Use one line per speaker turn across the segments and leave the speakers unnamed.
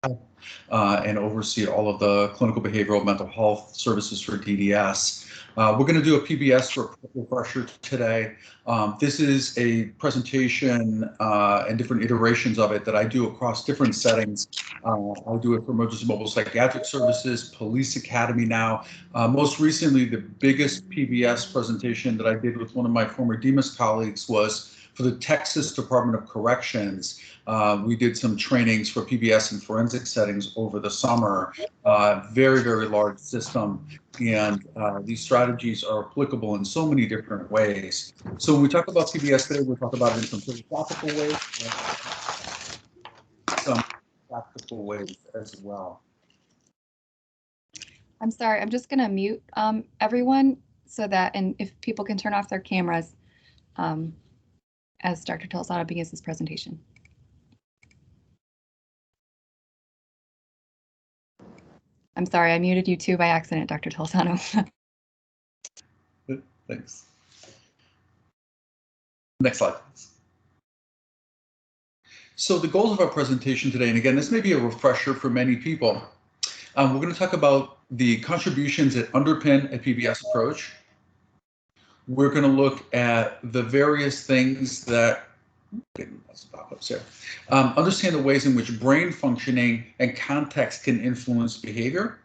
and oversee all of the clinical behavioral mental health services for DDS. We're going to do a PBS refresher today. This is a presentation and different iterations of it that I do across different settings. I do it for emergency mobile psychiatric services, police academy now. Most recently, the biggest PBS presentation that I did with one of my former DEMIS colleagues was for the Texas Department of Corrections. We did some trainings for PBS and forensic settings over the summer. Very, very large system. And these strategies are applicable in so many different ways. So when we talk about PBS today, we'll talk about it in some philosophical ways, and some practical ways as well.
I'm sorry, I'm just going to mute everyone so that, and if people can turn off their cameras as Dr. Tolsano begins his presentation. I'm sorry, I muted you too by accident, Dr. Tolsano.
Thanks. Next slide, please. So the goals of our presentation today, and again, this may be a refresher for many people. We're going to talk about the contributions that underpin a PBS approach. We're going to look at the various things that understand the ways in which brain functioning and context can influence behavior.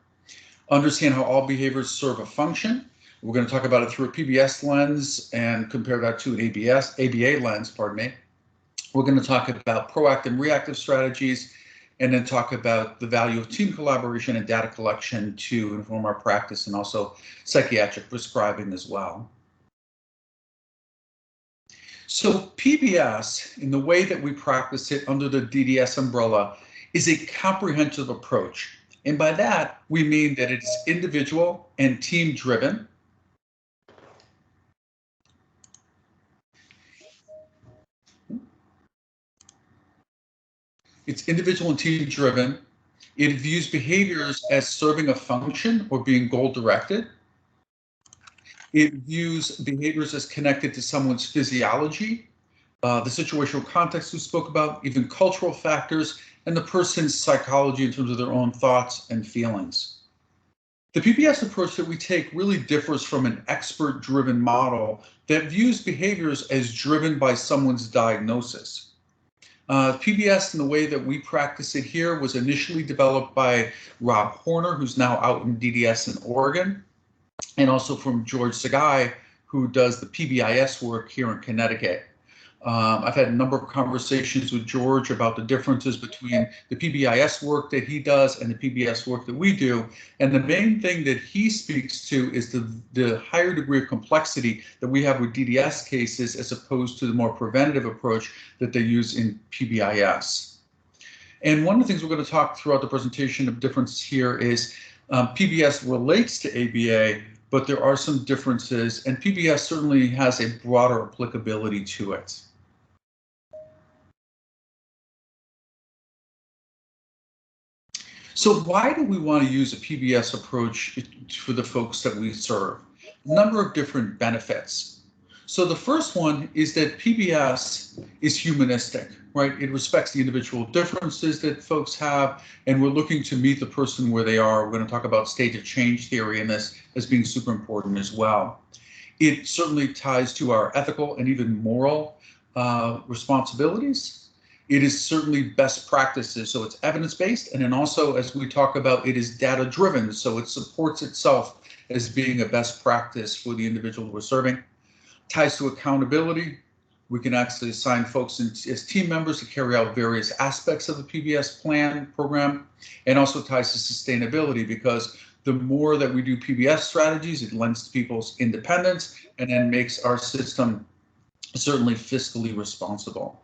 Understand how all behaviors serve a function. We're going to talk about it through a PBS lens and compare that to an ABA lens, pardon me. We're going to talk about proactive and reactive strategies, and then talk about the value of team collaboration and data collection to inform our practice, and also psychiatric prescribing as well. So PBS, in the way that we practice it under the DDS umbrella, is a comprehensive approach. And by that, we mean that it's individual and team driven. It's individual and team driven. It views behaviors as serving a function or being goal directed. It views behaviors as connected to someone's physiology, the situational context we spoke about, even cultural factors, and the person's psychology in terms of their own thoughts and feelings. The PBS approach that we take really differs from an expert-driven model that views behaviors as driven by someone's diagnosis. PBS, in the way that we practice it here, was initially developed by Rob Horner, who's now out in DDS in Oregon, and also from George Sagai, who does the PBIS work here in Connecticut. I've had a number of conversations with George about the differences between the PBIS work that he does and the PBS work that we do. And the main thing that he speaks to is the higher degree of complexity that we have with DDS cases as opposed to the more preventative approach that they use in PBIS. And one of the things we're going to talk throughout the presentation of difference here is PBS relates to ABA, but there are some differences, and PBS certainly has a broader applicability to it. So why do we want to use a PBS approach for the folks that we serve? A number of different benefits. So the first one is that PBS is humanistic, right? It respects the individual differences that folks have, and we're looking to meet the person where they are. We're going to talk about state of change theory in this as being super important as well. It certainly ties to our ethical and even moral responsibilities. It is certainly best practices, so it's evidence-based, and then also, as we talk about, it is data-driven, so it supports itself as being a best practice for the individual we're serving. Ties to accountability. We can actually assign folks as team members to carry out various aspects of the PBS program, and also ties to sustainability, because the more that we do PBS strategies, it lends to people's independence and then makes our system certainly fiscally responsible.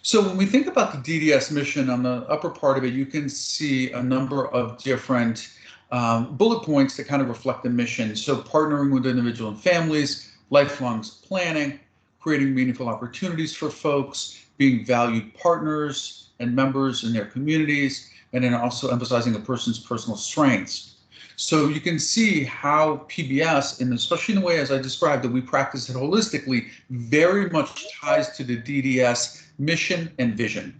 So when we think about the DDS mission, on the upper part of it, you can see a number of different bullet points that kind of reflect the mission. So partnering with individual and families, lifelong planning, creating meaningful opportunities for folks, being valued partners and members in their communities, and then also emphasizing a person's personal strengths. So you can see how PBS, and especially in the way as I described that we practice it holistically, very much ties to the DDS mission and vision.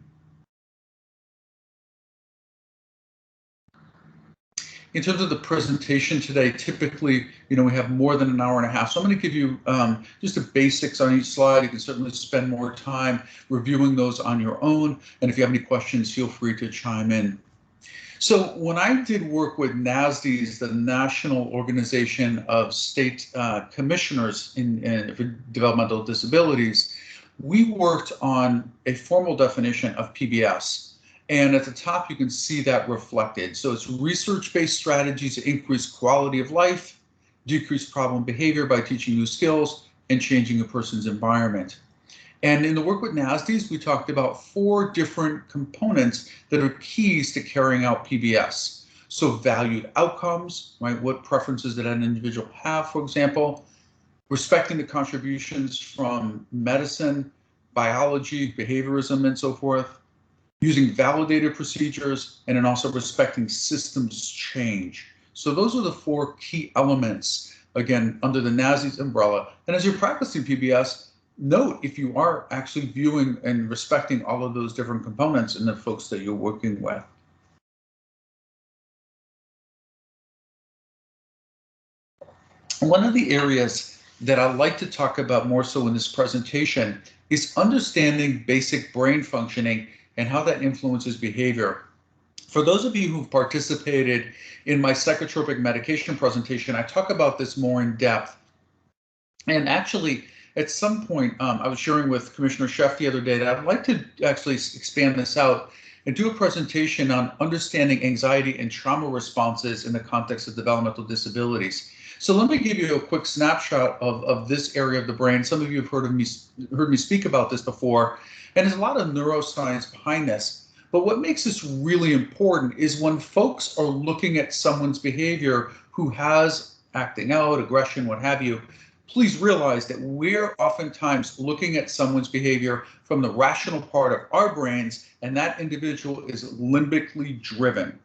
In terms of the presentation today, typically, we have more than an hour and a half. So I'm going to give you just the basics on each slide. You can certainly spend more time reviewing those on your own. And if you have any questions, feel free to chime in. So when I did work with NASDs, the National Organization of State Commissioners for Developmental Disabilities, we worked on a formal definition of PBS. And at the top, you can see that reflected. So it's research-based strategies to increase quality of life, decrease problem behavior by teaching new skills, and changing a person's environment. And in the work with NASDs, we talked about 4 different components that are keys to carrying out PBS. So valued outcomes, right? What preferences did an individual have, for example? Respecting the contributions from medicine, biology, behaviorism, and so forth. Using validated procedures, and then also respecting systems change. So those are the 4 key elements, again, under the NASDs umbrella. And as you're practicing PBS, note if you are actually viewing and respecting all of those different components in the folks that you're working with. One of the areas that I like to talk about more so in this presentation is understanding basic brain functioning and how that influences behavior. For those of you who've participated in my psychotropic medication presentation, I talk about this more in depth. And actually, at some point, I was sharing with Commissioner Sheff the other day that I'd like to actually expand this out and do a presentation on understanding anxiety and trauma responses in the context of developmental disabilities. So let me give you a quick snapshot of this area of the brain. Some of you have heard me speak about this before, and there's a lot of neuroscience behind this. But what makes this really important is when folks are looking at someone's behavior who has acting out, aggression, what have you, please realize that we're oftentimes looking at someone's behavior from the rational part of our brains, and that individual is limbically driven.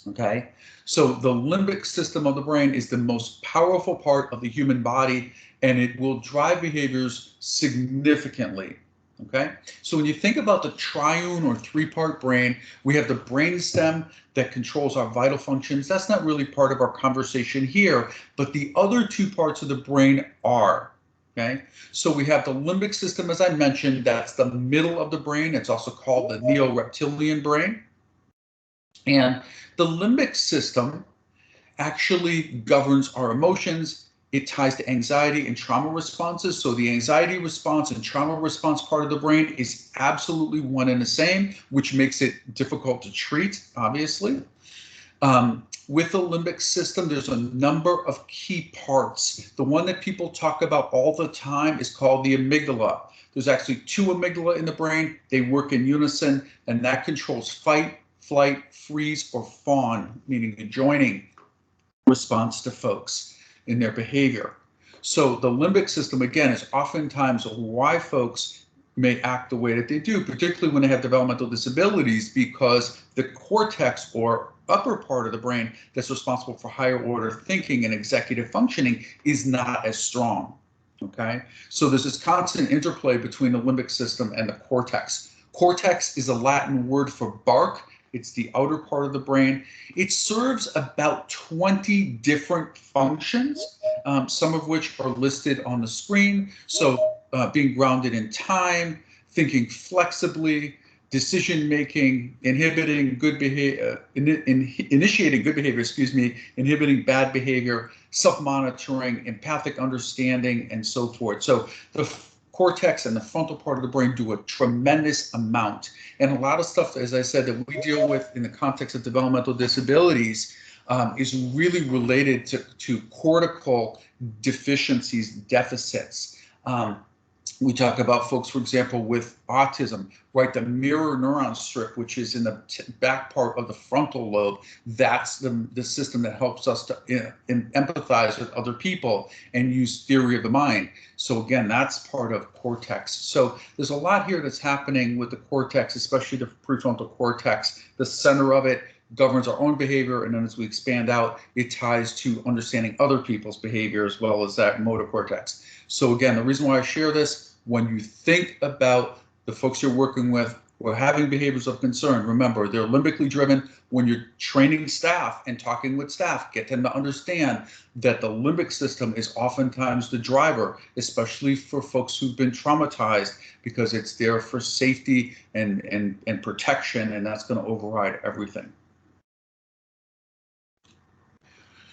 Okay, so the limbic system of the brain is the most powerful part of the human body, and it will drive behaviors significantly. Okay, so when you think about the triune or 3-part brain, we have the brainstem that controls our vital functions. That's not really part of our conversation here, but the other 2 parts of the brain are. Okay, so we have the limbic system, as I mentioned, that's the middle of the brain. It's also called the neo-reptilian brain. And the limbic system actually governs our emotions. It ties to anxiety and trauma responses. So the anxiety response and trauma response part of the brain is absolutely one and the same, which makes it difficult to treat, obviously. With the limbic system, there's a number of key parts. The one that people talk about all the time is called the amygdala. There's actually 2 amygdala in the brain. They work in unison, and that controls fight, flight, freeze, or fawn, meaning the joining response to folks in their behavior. So the limbic system, again, is oftentimes why folks may act the way that they do, particularly when they have developmental disabilities, because the cortex or upper part of the brain that's responsible for higher order thinking and executive functioning is not as strong. Okay, so there's this constant interplay between the limbic system and the cortex. Cortex is a Latin word for bark. It's the outer part of the brain. It serves about 20 different functions, some of which are listed on the screen. So being grounded in time, thinking flexibly, decision-making, inhibiting good behavior, initiating good behavior, inhibiting bad behavior, self-monitoring, empathic understanding, and so forth. So the cortex and the frontal part of the brain do a tremendous amount. And a lot of stuff, as I said, that we deal with in the context of developmental disabilities is really related to cortical deficiencies, deficits. We talk about folks, for example, with autism, right? The mirror neuron strip, which is in the back part of the frontal lobe, that's the system that helps us to empathize with other people and use theory of the mind. So again, that's part of cortex. So there's a lot here that's happening with the cortex, especially the prefrontal cortex. The center of it governs our own behavior, and then as we expand out, it ties to understanding other people's behavior as well as that motor cortex. So again, the reason why I share this, when you think about the folks you're working with, or having behaviors of concern, remember, they're limbically driven. When you're training staff and talking with staff, get them to understand that the limbic system is oftentimes the driver, especially for folks who've been traumatized, because it's there for safety and protection, and that's going to override everything.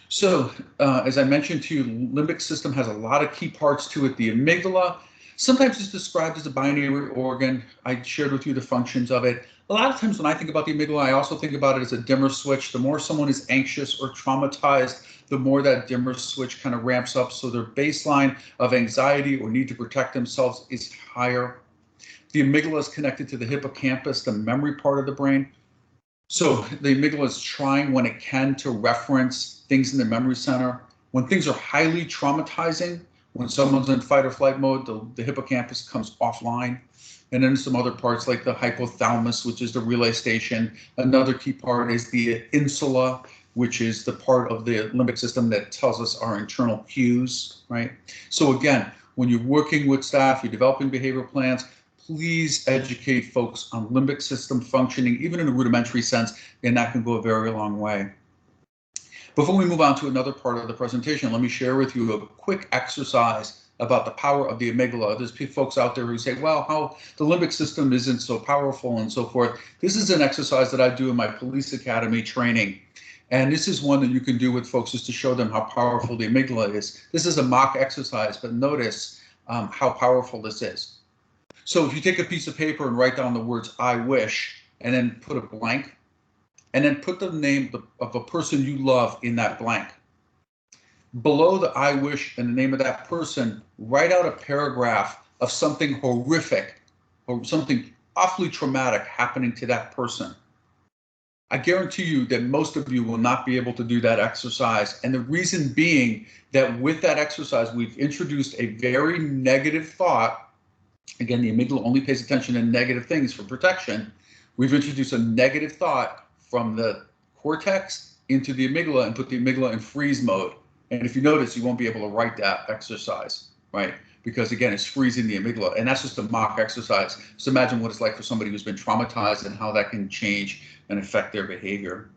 So, as I mentioned to you, limbic system has a lot of key parts to it. The amygdala, sometimes it's described as a binary organ. I shared with you the functions of it. A lot of times when I think about the amygdala, I also think about it as a dimmer switch. The more someone is anxious or traumatized, the more that dimmer switch kind of ramps up. So their baseline of anxiety or need to protect themselves is higher. The amygdala is connected to the hippocampus, the memory part of the brain. So the amygdala is trying when it can to reference things in the memory center. When things are highly traumatizing, when someone's in fight or flight mode, the hippocampus comes offline. And then some other parts like the hypothalamus, which is the relay station. Another key part is the insula, which is the part of the limbic system that tells us our internal cues, right? So again, when you're working with staff, you're developing behavioral plans, please educate folks on limbic system functioning, even in a rudimentary sense, and that can go a very long way. Before we move on to another part of the presentation, let me share with you a quick exercise about the power of the amygdala. There's folks out there who say, well, how the limbic system isn't so powerful and so forth. This is an exercise that I do in my police academy training. And this is one that you can do with folks just to show them how powerful the amygdala is. This is a mock exercise, but notice how powerful this is. So if you take a piece of paper and write down the words, I wish, and then put a blank, and then put the name of a person you love in that blank. Below the I wish and the name of that person, write out a paragraph of something horrific or something awfully traumatic happening to that person. I guarantee you that most of you will not be able to do that exercise. And the reason being that with that exercise, we've introduced a very negative thought. Again, the amygdala only pays attention to negative things for protection. We've introduced a negative thought from the cortex into the amygdala and put the amygdala in freeze mode. And if you notice, you won't be able to write that exercise, right? Because again, it's freezing the amygdala, and that's just a mock exercise. So imagine what it's like for somebody who's been traumatized and how that can change and affect their behavior.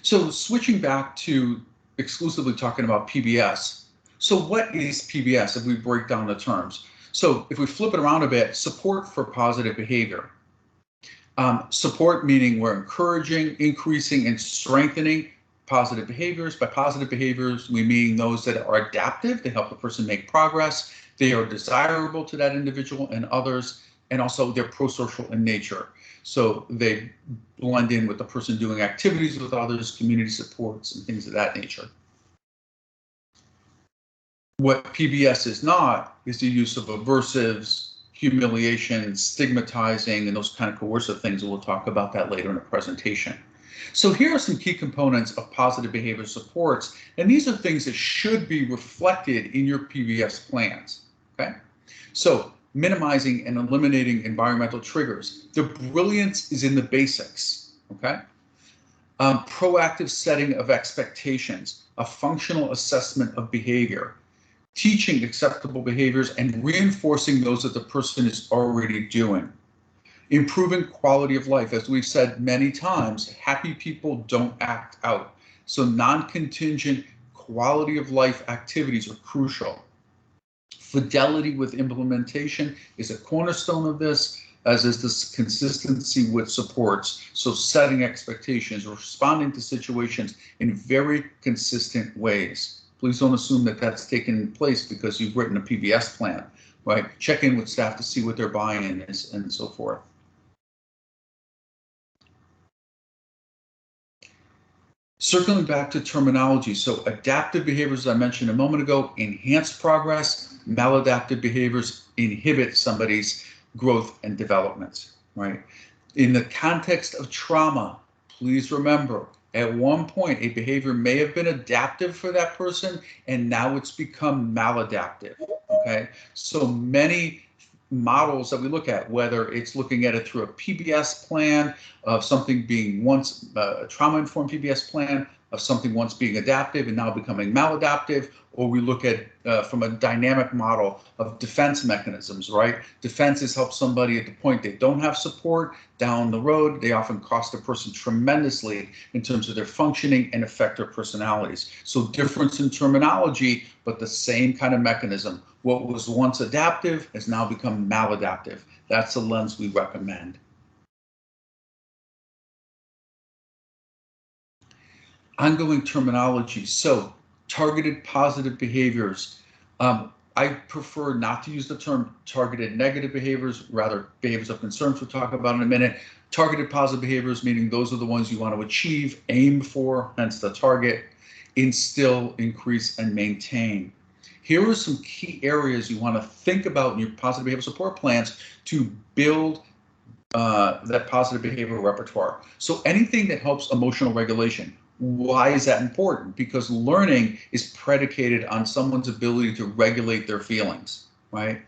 So switching back to exclusively talking about PBS. So what is PBS if we break down the terms? So if we flip it around a bit, support for positive behavior. Support meaning we're encouraging, increasing, and strengthening positive behaviors. By positive behaviors, we mean those that are adaptive, they help the person make progress, they are desirable to that individual and others, and also they're pro-social in nature. So they blend in with the person doing activities with others, community supports, and things of that nature. What PBS is not is the use of aversives, humiliation, stigmatizing, and those kind of coercive things, and we'll talk about that later in the presentation. So here are some key components of positive behavior supports, and these are things that should be reflected in your PBS plans, okay? So minimizing and eliminating environmental triggers. The brilliance is in the basics, okay? Proactive setting of expectations, a functional assessment of behavior, teaching acceptable behaviors and reinforcing those that the person is already doing. Improving quality of life. As we've said many times, happy people don't act out. So non-contingent quality of life activities are crucial. Fidelity with implementation is a cornerstone of this, as is this consistency with supports. So setting expectations, responding to situations in very consistent ways. Please don't assume that that's taken place because you've written a PBS plan, right? Check in with staff to see what their buy-in is and so forth. Circling back to terminology, so adaptive behaviors, as I mentioned a moment ago, enhance progress, maladaptive behaviors inhibit somebody's growth and development, right? In the context of trauma, please remember, at one point, a behavior may have been adaptive for that person, and now it's become maladaptive, okay? So many models that we look at, whether it's looking at it through a PBS plan of something being once a trauma-informed PBS plan, of something once being adaptive and now becoming maladaptive, or we look at from a dynamic model of defense mechanisms, right? Defenses help somebody at the point they don't have support. Down the road, they often cost a person tremendously in terms of their functioning and affect their personalities. So difference in terminology, but the same kind of mechanism. What was once adaptive has now become maladaptive. That's the lens we recommend. Ongoing terminology. So targeted positive behaviors. I prefer not to use the term targeted negative behaviors, rather behaviors of concerns we'll talk about in a minute. Targeted positive behaviors, meaning those are the ones you want to achieve, aim for, hence the target, instill, increase, and maintain. Here are some key areas you want to think about in your positive behavior support plans to build that positive behavior repertoire. So anything that helps emotional regulation. Why is that important? Because learning is predicated on someone's ability to regulate their feelings, right?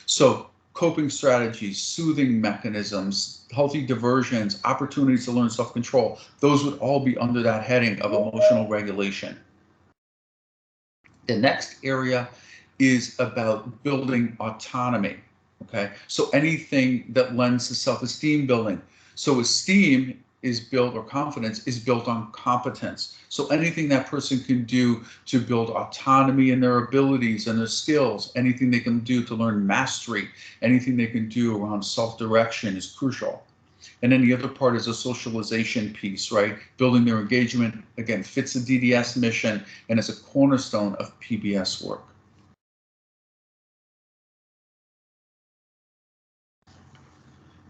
So coping strategies, soothing mechanisms, healthy diversions, opportunities to learn self-control, those would all be under that heading of emotional regulation. The next area is about building autonomy, okay? So anything that lends to self-esteem building. So esteem is built, or confidence is built on competence. So anything that person can do to build autonomy in their abilities and their skills, anything they can do to learn mastery, anything they can do around self-direction is crucial. And then the other part is a socialization piece, right? Building their engagement, again, fits the DDS mission and is a cornerstone of PBIS work.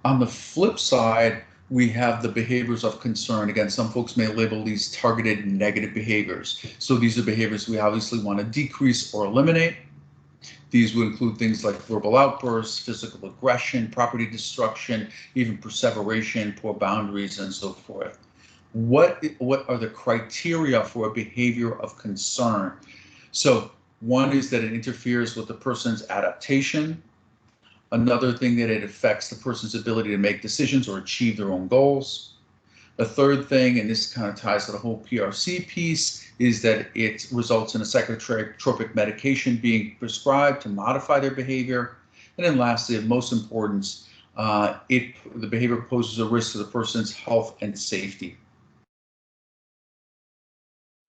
On the flip side, we have the behaviors of concern. Again, some folks may label these targeted negative behaviors. So these are behaviors we obviously want to decrease or eliminate. These would include things like verbal outbursts, physical aggression, property destruction, even perseveration, poor boundaries, and so forth. What are the criteria for a behavior of concern? So one is that it interferes with the person's adaptation. Another thing, that it affects the person's ability to make decisions or achieve their own goals. The third thing, and this kind of ties to the whole PRC piece, is that it results in a psychotropic medication being prescribed to modify their behavior. And then lastly, of most importance, the behavior poses a risk to the person's health and safety.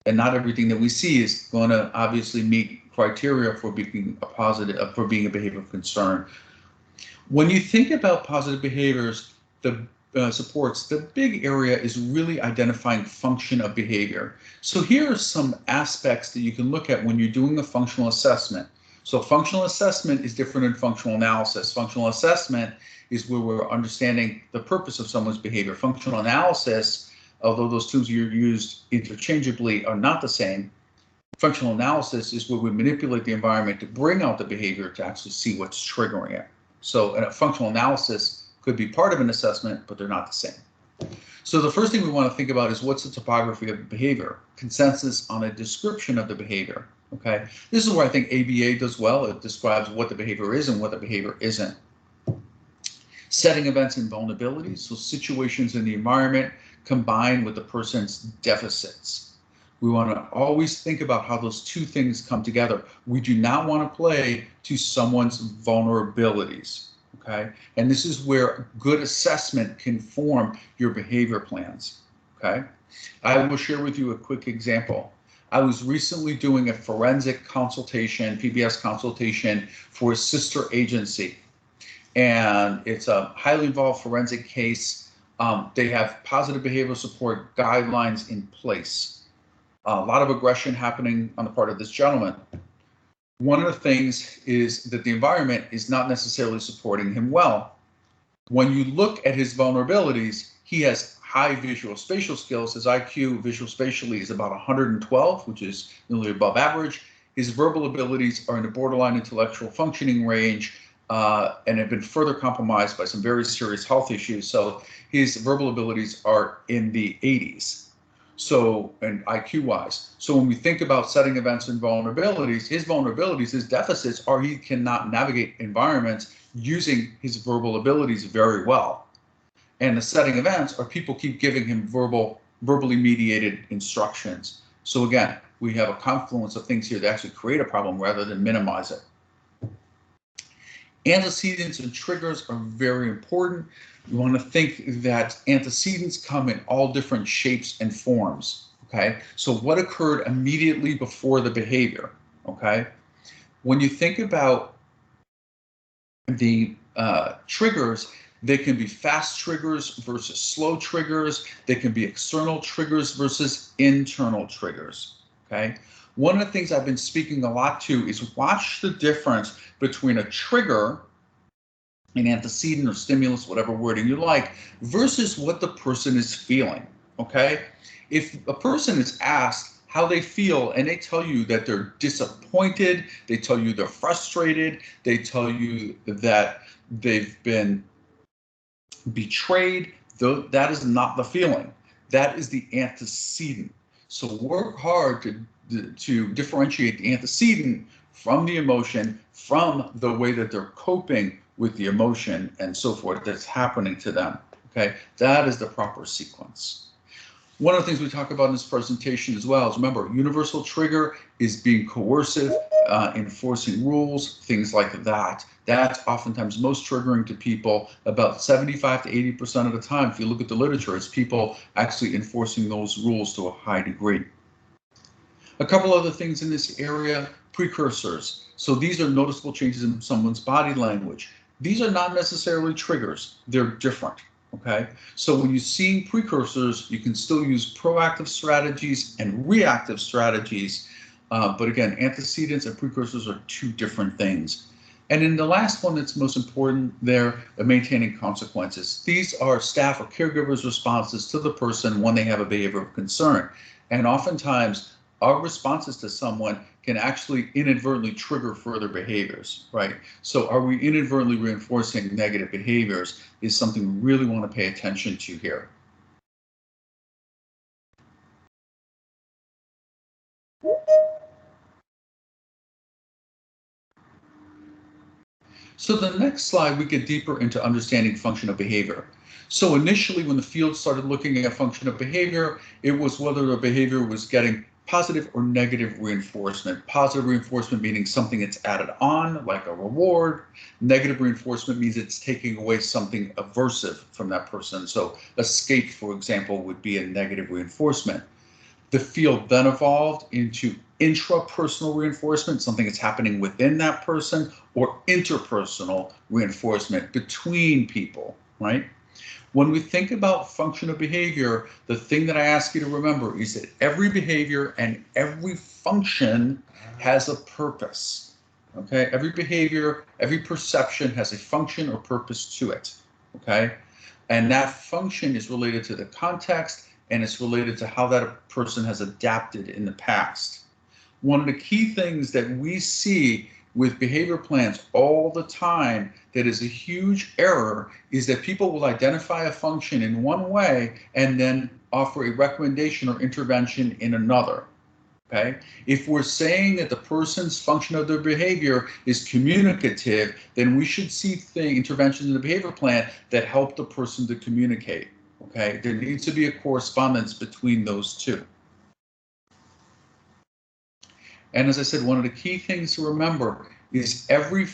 And not everything that we see is going to obviously meet criteria for being a positive, for being a behavior of concern. When you think about positive behaviors, the supports, the big area is really identifying function of behavior. So here are some aspects that you can look at when you're doing a functional assessment. So functional assessment is different than functional analysis. Functional assessment is where we're understanding the purpose of someone's behavior. Functional analysis, although those tools are used interchangeably, are not the same. Functional analysis is where we manipulate the environment to bring out the behavior to actually see what's triggering it. So a functional analysis could be part of an assessment, but they're not the same. So the first thing we want to think about is, what's the topography of behavior? Consensus on a description of the behavior, okay? This is where I think ABA does well. It describes what the behavior is and what the behavior isn't. Setting events and vulnerabilities, so situations in the environment combined with the person's deficits. We want to always think about how those two things come together. We do not want to play to someone's vulnerabilities, okay? And this is where good assessment can form your behavior plans, okay? I will share with you a quick example. I was recently doing a forensic consultation, PBIS consultation, for a sister agency. And it's a highly involved forensic case. They have positive behavioral support guidelines in place. A lot of aggression happening on the part of this gentleman. One of the things is that the environment is not necessarily supporting him well. When you look at his vulnerabilities, he has high visual spatial skills. His IQ visual spatially is about 112, which is nearly above average. His verbal abilities are in the borderline intellectual functioning range, and have been further compromised by some very serious health issues. So his verbal abilities are in the 80s. So, and IQ wise. So when we think about setting events and vulnerabilities, his deficits are he cannot navigate environments using his verbal abilities very well. And the setting events are people keep giving him verbal verbally mediated instructions. So again, we have a confluence of things here that actually create a problem rather than minimize it. Antecedents and triggers are very important. You want to think that antecedents come in all different shapes and forms. Okay, so what occurred immediately before the behavior? Okay, when you think about the triggers, they can be fast triggers versus slow triggers. They can be external triggers versus internal triggers. Okay, one of the things I've been speaking a lot to is watch the difference between a trigger, an antecedent or stimulus, whatever wording you like, versus what the person is feeling. Okay, if a person is asked how they feel and they tell you that they're disappointed, they tell you they're frustrated, they tell you that they've been betrayed, though that is not the feeling. That is the antecedent. So work hard to differentiate the antecedent from the emotion, from the way that they're coping with the emotion and so forth that's happening to them. Okay, that is the proper sequence. One of the things we talk about in this presentation as well is, remember, universal trigger is being coercive, enforcing rules, things like that. That's oftentimes most triggering to people. About 75 to 80% of the time, if you look at the literature, it's people actually enforcing those rules to a high degree. A couple other things in this area, precursors. So these are noticeable changes in someone's body language. These are not necessarily triggers, they're different. Okay, so when you see precursors, you can still use proactive strategies and reactive strategies. But again, antecedents and precursors are two different things. And in the last one that's most important there, maintaining consequences. These are staff or caregivers' responses to the person when they have a behavior of concern. And oftentimes, our responses to someone can actually inadvertently trigger further behaviors, right? So are we inadvertently reinforcing negative behaviors is something we really want to pay attention to here. So the next slide, we get deeper into understanding function of behavior. So initially, when the field started looking at function of behavior, it was whether the behavior was getting positive or negative reinforcement. Positive reinforcement meaning something that's added on, like a reward. Negative reinforcement means it's taking away something aversive from that person. So escape, for example, would be a negative reinforcement. The field then evolved into intrapersonal reinforcement, something that's happening within that person, or interpersonal reinforcement between people, right? When we think about function of behavior, the thing that I ask you to remember is that every behavior and every function has a purpose. Okay, every behavior, every perception has a function or purpose to it. Okay, and that function is related to the context and it's related to how that person has adapted in the past. One of the key things that we see with behavior plans all the time that is a huge error is that people will identify a function in one way and then offer a recommendation or intervention in another. Okay, if we're saying that the person's function of their behavior is communicative, then we should see interventions in the behavior plan that help the person to communicate. Okay, there needs to be a correspondence between those two. And as I said, one of the key things to remember is every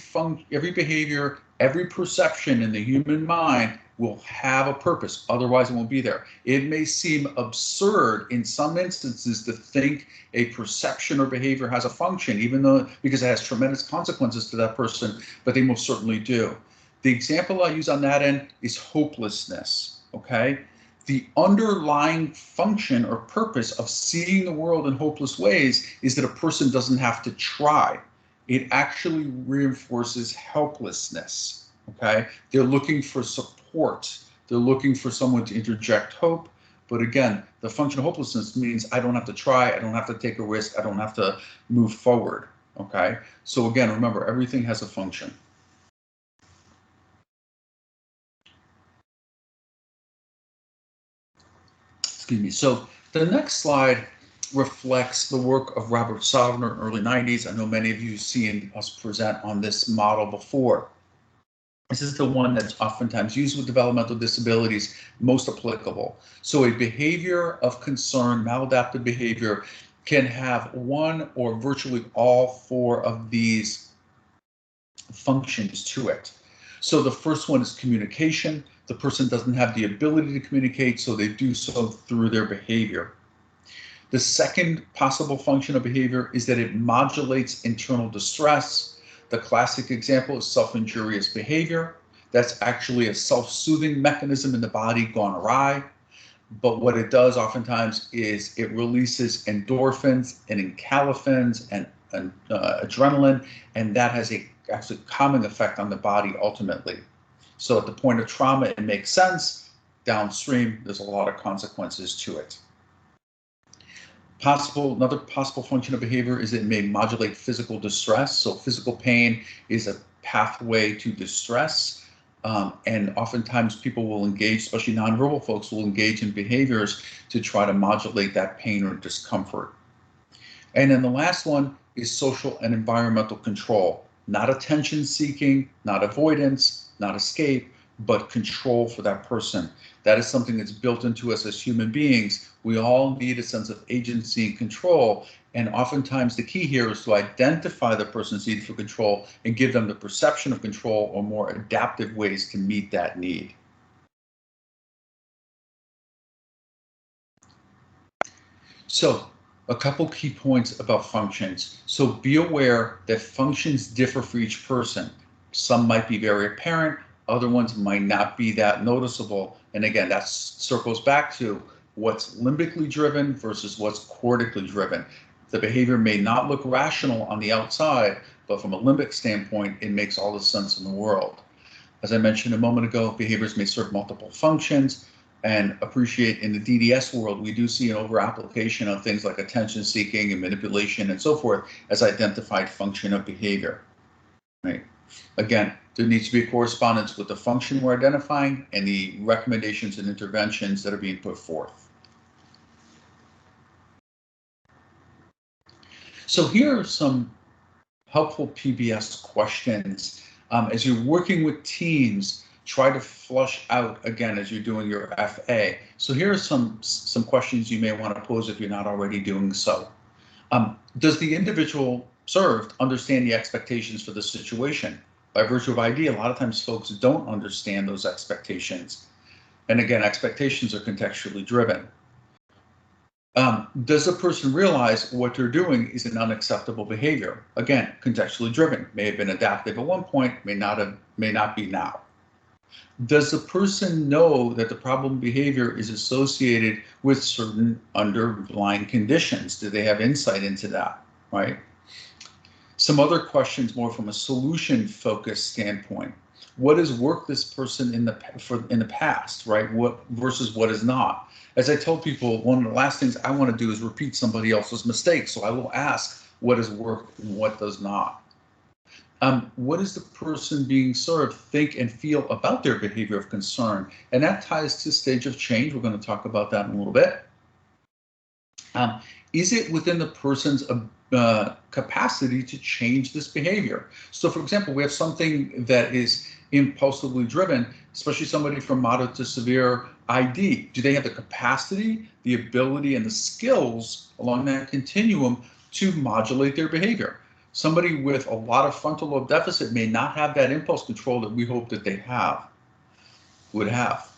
behavior, every perception in the human mind will have a purpose. Otherwise, it won't be there. It may seem absurd in some instances to think a perception or behavior has a function, even though because it has tremendous consequences to that person, but they most certainly do. The example I use on that end is hopelessness. Okay. The underlying function or purpose of seeing the world in hopeless ways is that a person doesn't have to try. It actually reinforces helplessness. Okay, they're looking for support. They're looking for someone to interject hope. But again, the function of hopelessness means I don't have to try. I don't have to take a risk. I don't have to move forward. Okay, so again, remember, everything has a function. Excuse me. So the next slide reflects the work of Robert Sovner in the early 90s. I know many of you have seen us present on this model before. This is the one that's oftentimes used with developmental disabilities, most applicable. So a behavior of concern, maladaptive behavior, can have one or virtually all four of these functions to it. So the first one is communication. The person doesn't have the ability to communicate, so they do so through their behavior. The second possible function of behavior is that it modulates internal distress. The classic example is self-injurious behavior. That's actually a self-soothing mechanism in the body gone awry. But what it does oftentimes is it releases endorphins and encalphins and adrenaline, and that has a actually calming effect on the body ultimately. So at the point of trauma, it makes sense. Downstream, there's a lot of consequences to it. Another possible function of behavior is it may modulate physical distress. So physical pain is a pathway to distress. And oftentimes people will engage, especially nonverbal folks, will engage in behaviors to try to modulate that pain or discomfort. And then the last one is social and environmental control. Not attention seeking, not avoidance, not escape, but control for that person. That is something that's built into us as human beings. We all need a sense of agency and control. And oftentimes the key here is to identify the person's need for control and give them the perception of control or more adaptive ways to meet that need. So a couple key points about functions. So be aware that functions differ for each person. Some might be very apparent, other ones might not be that noticeable. And again, that circles back to what's limbically driven versus what's cortically driven. The behavior may not look rational on the outside, but from a limbic standpoint, it makes all the sense in the world. As I mentioned a moment ago, behaviors may serve multiple functions, and appreciate in the DDS world, we do see an over-application of things like attention seeking and manipulation and so forth as identified function of behavior. Right? Again, there needs to be a correspondence with the function we're identifying and the recommendations and interventions that are being put forth. So here are some helpful PBS questions. As you're working with teams, try to flush out again as you're doing your FA. So here are some questions you may want to pose if you're not already doing so. Does the individual served understand the expectations for the situation? By virtue of ID, a lot of times folks don't understand those expectations. And again, expectations are contextually driven. Does the person realize what they're doing is an unacceptable behavior? Again, contextually driven. May have been adaptive at one point, may not be now. Does the person know that the problem behavior is associated with certain underlying conditions? Do they have insight into that, right? Some other questions more from a solution-focused standpoint. What has worked this person in the past, right? What versus what is not? As I told people, one of the last things I want to do is repeat somebody else's mistakes. So I will ask what has worked and what does not. What does the person being served think and feel about their behavior of concern? And that ties to stage of change. We're going to talk about that in a little bit. Is it within the person's capacity to change this behavior? So for example, we have something that is impulsively driven, especially somebody from moderate to severe ID. Do they have the capacity, the ability, and the skills along that continuum to modulate their behavior? Somebody with a lot of frontal lobe deficit may not have that impulse control that we hope that they would have.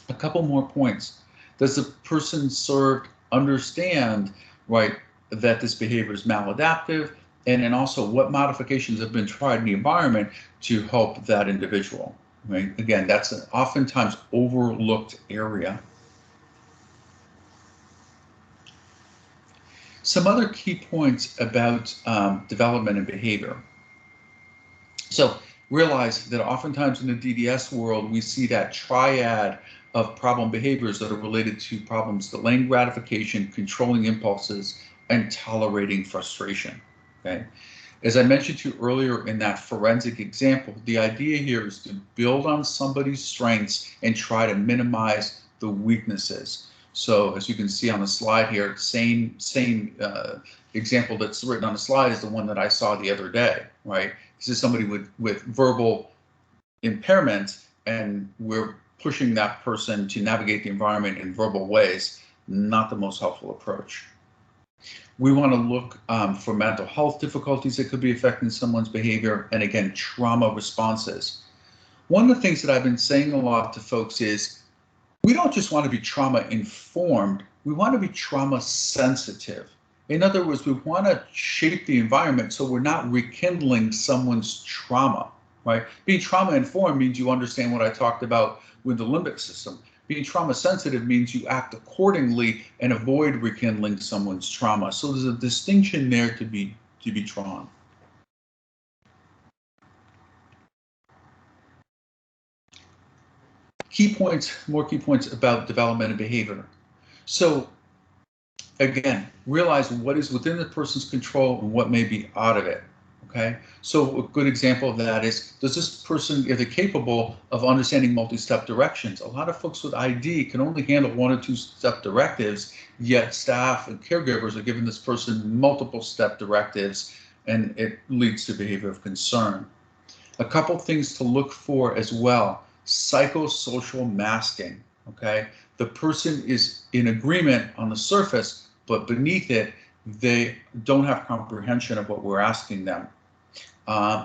A couple more points. Does the person served understand, right, that this behavior is maladaptive? And then also what modifications have been tried in the environment to help that individual, right? Again, that's an oftentimes overlooked area. Some other key points about development and behavior. So realize that oftentimes in the DDS world, we see that triad of problem behaviors that are related to problems delaying gratification, controlling impulses, and tolerating frustration. Okay. As I mentioned to you earlier in that forensic example, the idea here is to build on somebody's strengths and try to minimize the weaknesses. So as you can see on the slide here, same example that's written on the slide is the one that I saw the other day, right? This is somebody with verbal impairment and we're pushing that person to navigate the environment in verbal ways, not the most helpful approach. We want to look for mental health difficulties that could be affecting someone's behavior, and again, trauma responses. One of the things that I've been saying a lot to folks is we don't just want to be trauma informed, we want to be trauma sensitive. In other words, we want to shape the environment so we're not rekindling someone's trauma, right? Being trauma informed means you understand what I talked about with the limbic system. Being trauma sensitive means you act accordingly and avoid rekindling someone's trauma. So there's a distinction there to be drawn. More key points about development and behavior. So again, realize what is within the person's control and what may be out of it. Okay, so a good example of that is, does this person, are they capable of understanding multi-step directions? A lot of folks with ID can only handle 1 or 2 step directives, yet staff and caregivers are giving this person multiple step directives, and it leads to behavior of concern. A couple things to look for as well: psychosocial masking. Okay, the person is in agreement on the surface, but beneath it, they don't have comprehension of what we're asking them.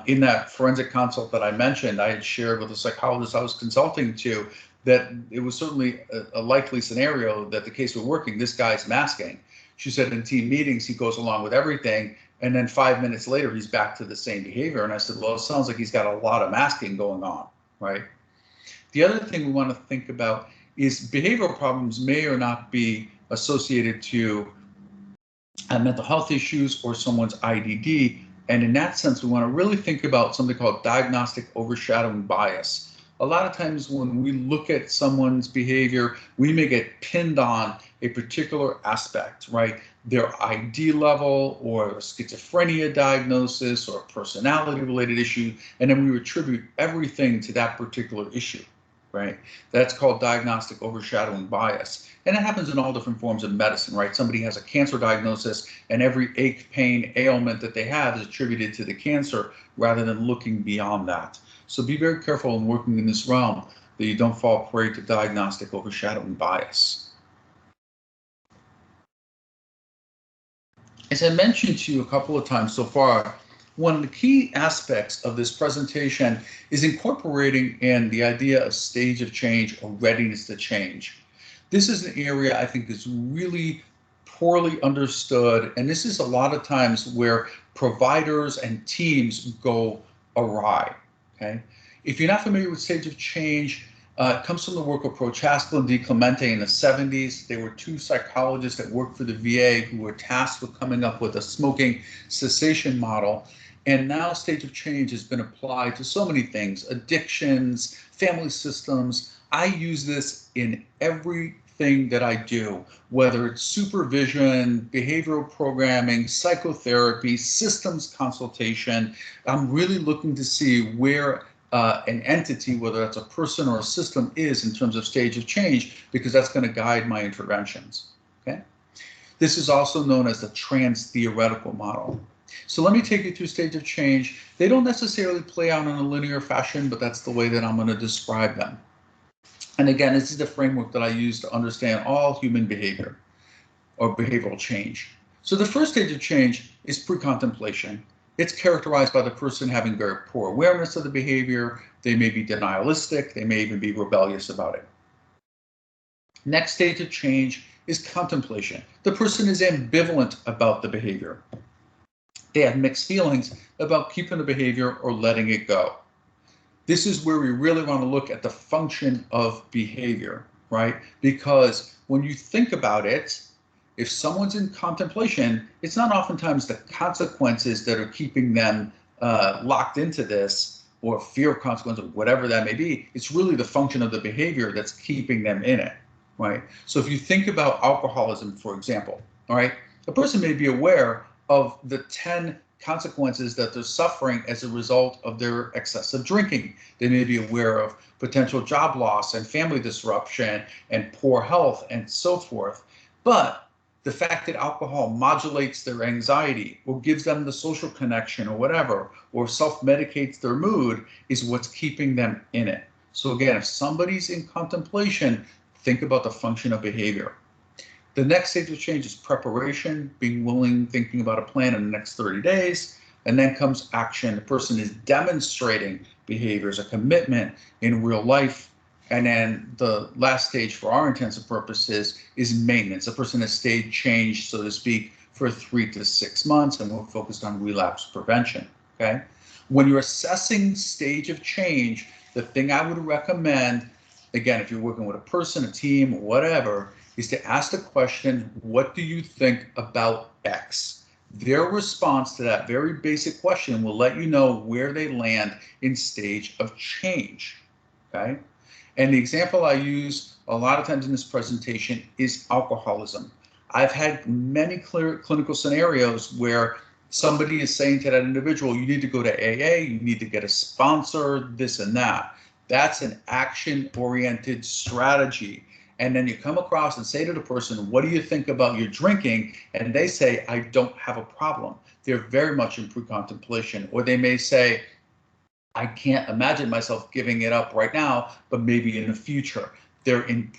In that forensic consult that I mentioned, I had shared with a psychologist I was consulting to that it was certainly a likely scenario that the case we're working, this guy's masking. She said in team meetings, he goes along with everything, and then 5 minutes later, he's back to the same behavior. And I said, well, it sounds like he's got a lot of masking going on, right? The other thing we want to think about is behavioral problems may or not be associated to mental health issues or someone's IDD. And in that sense, we want to really think about something called diagnostic overshadowing bias. A lot of times when we look at someone's behavior, we may get pinned on a particular aspect, right? Their ID level or a schizophrenia diagnosis or a personality related issue, and then we attribute everything to that particular issue, right? That's called diagnostic overshadowing bias. And it happens in all different forms of medicine, right? Somebody has a cancer diagnosis and every ache, pain, ailment that they have is attributed to the cancer rather than looking beyond that. So be very careful in working in this realm that you don't fall prey to diagnostic overshadowing bias. As I mentioned to you a couple of times so far, one of the key aspects of this presentation is incorporating in the idea of stage of change or readiness to change. This is an area I think is really poorly understood, and this is a lot of times where providers and teams go awry. Okay, if you're not familiar with stage of change, it comes from the work of Prochaska and DiClemente in the 70s. They were 2 psychologists that worked for the VA who were tasked with coming up with a smoking cessation model. And now stage of change has been applied to so many things: addictions, family systems. I use this in everything that I do, whether it's supervision, behavioral programming, psychotherapy, systems consultation. I'm really looking to see where an entity, whether that's a person or a system, is in terms of stage of change, because that's going to guide my interventions. Okay. This is also known as the trans-theoretical model. So let me take you through stage of change. They don't necessarily play out in a linear fashion, but that's the way that I'm going to describe them. And again, this is the framework that I use to understand all human behavior or behavioral change. So the first stage of change is pre-contemplation. It's characterized by the person having very poor awareness of the behavior. They may be denialistic. They may even be rebellious about it. Next stage of change is contemplation. The person is ambivalent about the behavior. They have mixed feelings about keeping the behavior or letting it go. This is where we really want to look at the function of behavior, right? Because when you think about it, if someone's in contemplation, it's not oftentimes the consequences that are keeping them locked into this, or fear of consequences, whatever that may be. It's really the function of the behavior that's keeping them in it, right? So if you think about alcoholism, for example, all right, a person may be aware of the 10 consequences that they're suffering as a result of their excessive drinking. They may be aware of potential job loss and family disruption and poor health and so forth. But The fact that alcohol modulates their anxiety or gives them the social connection or whatever, or self-medicates their mood is what's keeping them in it. So again, if somebody's in contemplation, think about the function of behavior. The next stage of change is preparation, being willing, thinking about a plan in the next 30 days. And then comes action. The person is demonstrating behaviors, a commitment in real life. And then the last stage for our intents and purposes is maintenance. A person has stayed changed, so to speak, for 3 to 6 months, and we're focused on relapse prevention, okay? When you're assessing stage of change, the thing I would recommend, again, if you're working with a person, a team, or whatever, is to ask the question, what do you think about X? Their response to that very basic question will let you know where they land in stage of change, okay? And the example I use a lot of times in this presentation is alcoholism. I've had many clinical scenarios where somebody is saying to that individual, you need to go to AA, you need to get a sponsor, this and that. That's an action-oriented strategy. And then you come across and say to the person, what do you think about your drinking? And they say, I don't have a problem. They're very much in pre-contemplation. Or they may say, I can't imagine myself giving it up right now, but maybe in the future. They're in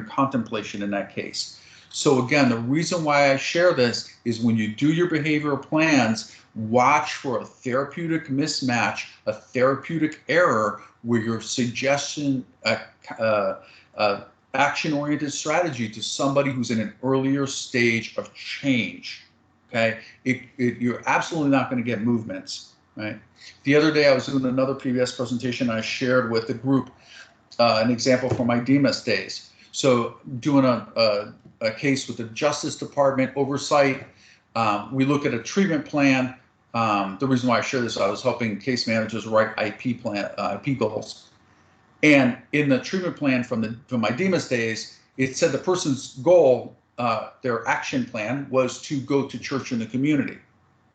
contemplation in that case. So again, the reason why I share this is when you do your behavioral plans, watch for a therapeutic mismatch, a therapeutic error where your suggestion, action-oriented strategy to somebody who's in an earlier stage of change, okay? You're absolutely not going to get movements, right? The other day I was doing another PBIS presentation. I shared with the group an example from my DMS days. So doing a case with the Justice Department oversight, we look at a treatment plan. The reason why I share this, I was helping case managers write IP goals. And in the treatment plan from my DMS days, it said the person's goal, their action plan, was to go to church in the community.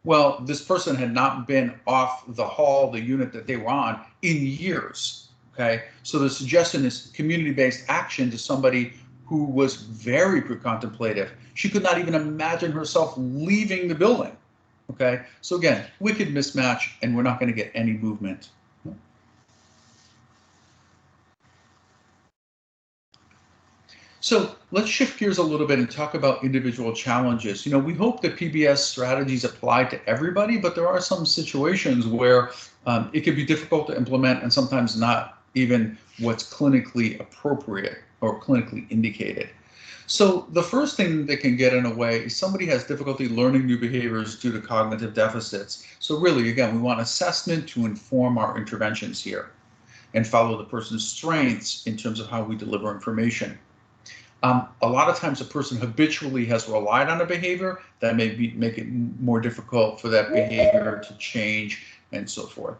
Well, this person had not been off the hall, the unit that they were on, in years, okay? So the suggestion is community-based action to somebody who was very pre-contemplative. She could not even imagine herself leaving the building, okay? So again, wicked mismatch, and we're not going to get any movement. So let's shift gears a little bit and talk about individual challenges. You know, we hope that PBIS strategies apply to everybody, but there are some situations where it can be difficult to implement and sometimes not even what's clinically appropriate or clinically indicated. So the first thing that can get in the way is somebody has difficulty learning new behaviors due to cognitive deficits. So really, again, we want assessment to inform our interventions here and follow the person's strengths in terms of how we deliver information. A lot of times a person habitually has relied on a behavior that may make it more difficult for that behavior to change and so forth.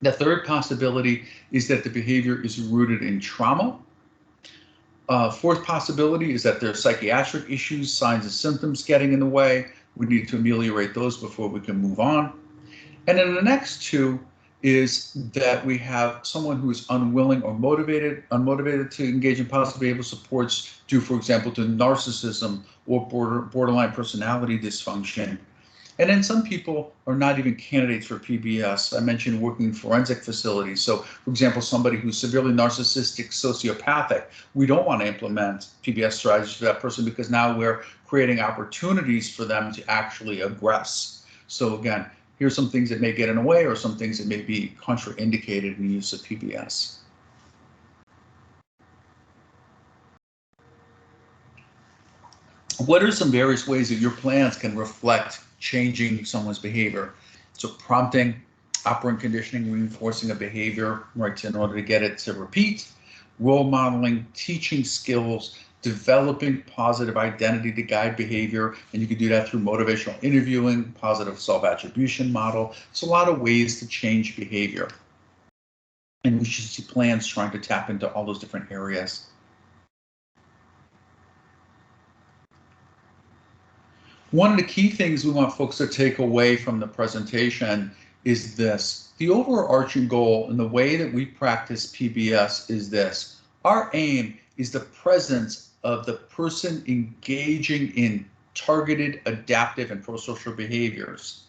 The third possibility is that the behavior is rooted in trauma. Fourth possibility is that there are psychiatric issues, signs and symptoms getting in the way. We need to ameliorate those before we can move on. And then the next two is that we have someone who is unwilling or unmotivated to engage in positive behavioral supports due, for example, to narcissism or borderline personality dysfunction. And then some people are not even candidates for PBIS. I mentioned working in forensic facilities. So, for example, somebody who's severely narcissistic, sociopathic, we don't want to implement PBIS strategies for that person because now we're creating opportunities for them to actually aggress. So again, here's some things that may get in the way or some things that may be contraindicated in the use of PBIS. What are some various ways that your plans can reflect changing someone's behavior? So prompting, operant conditioning, reinforcing a behavior, right, in order to get it to repeat, role modeling, teaching skills, developing positive identity to guide behavior, and you can do that through motivational interviewing, positive self-attribution model. It's a lot of ways to change behavior. And we should see plans trying to tap into all those different areas. One of the key things we want folks to take away from the presentation is this. The overarching goal in the way that we practice PBIS is this. Our aim is the presence of the person engaging in targeted, adaptive, and prosocial behaviors.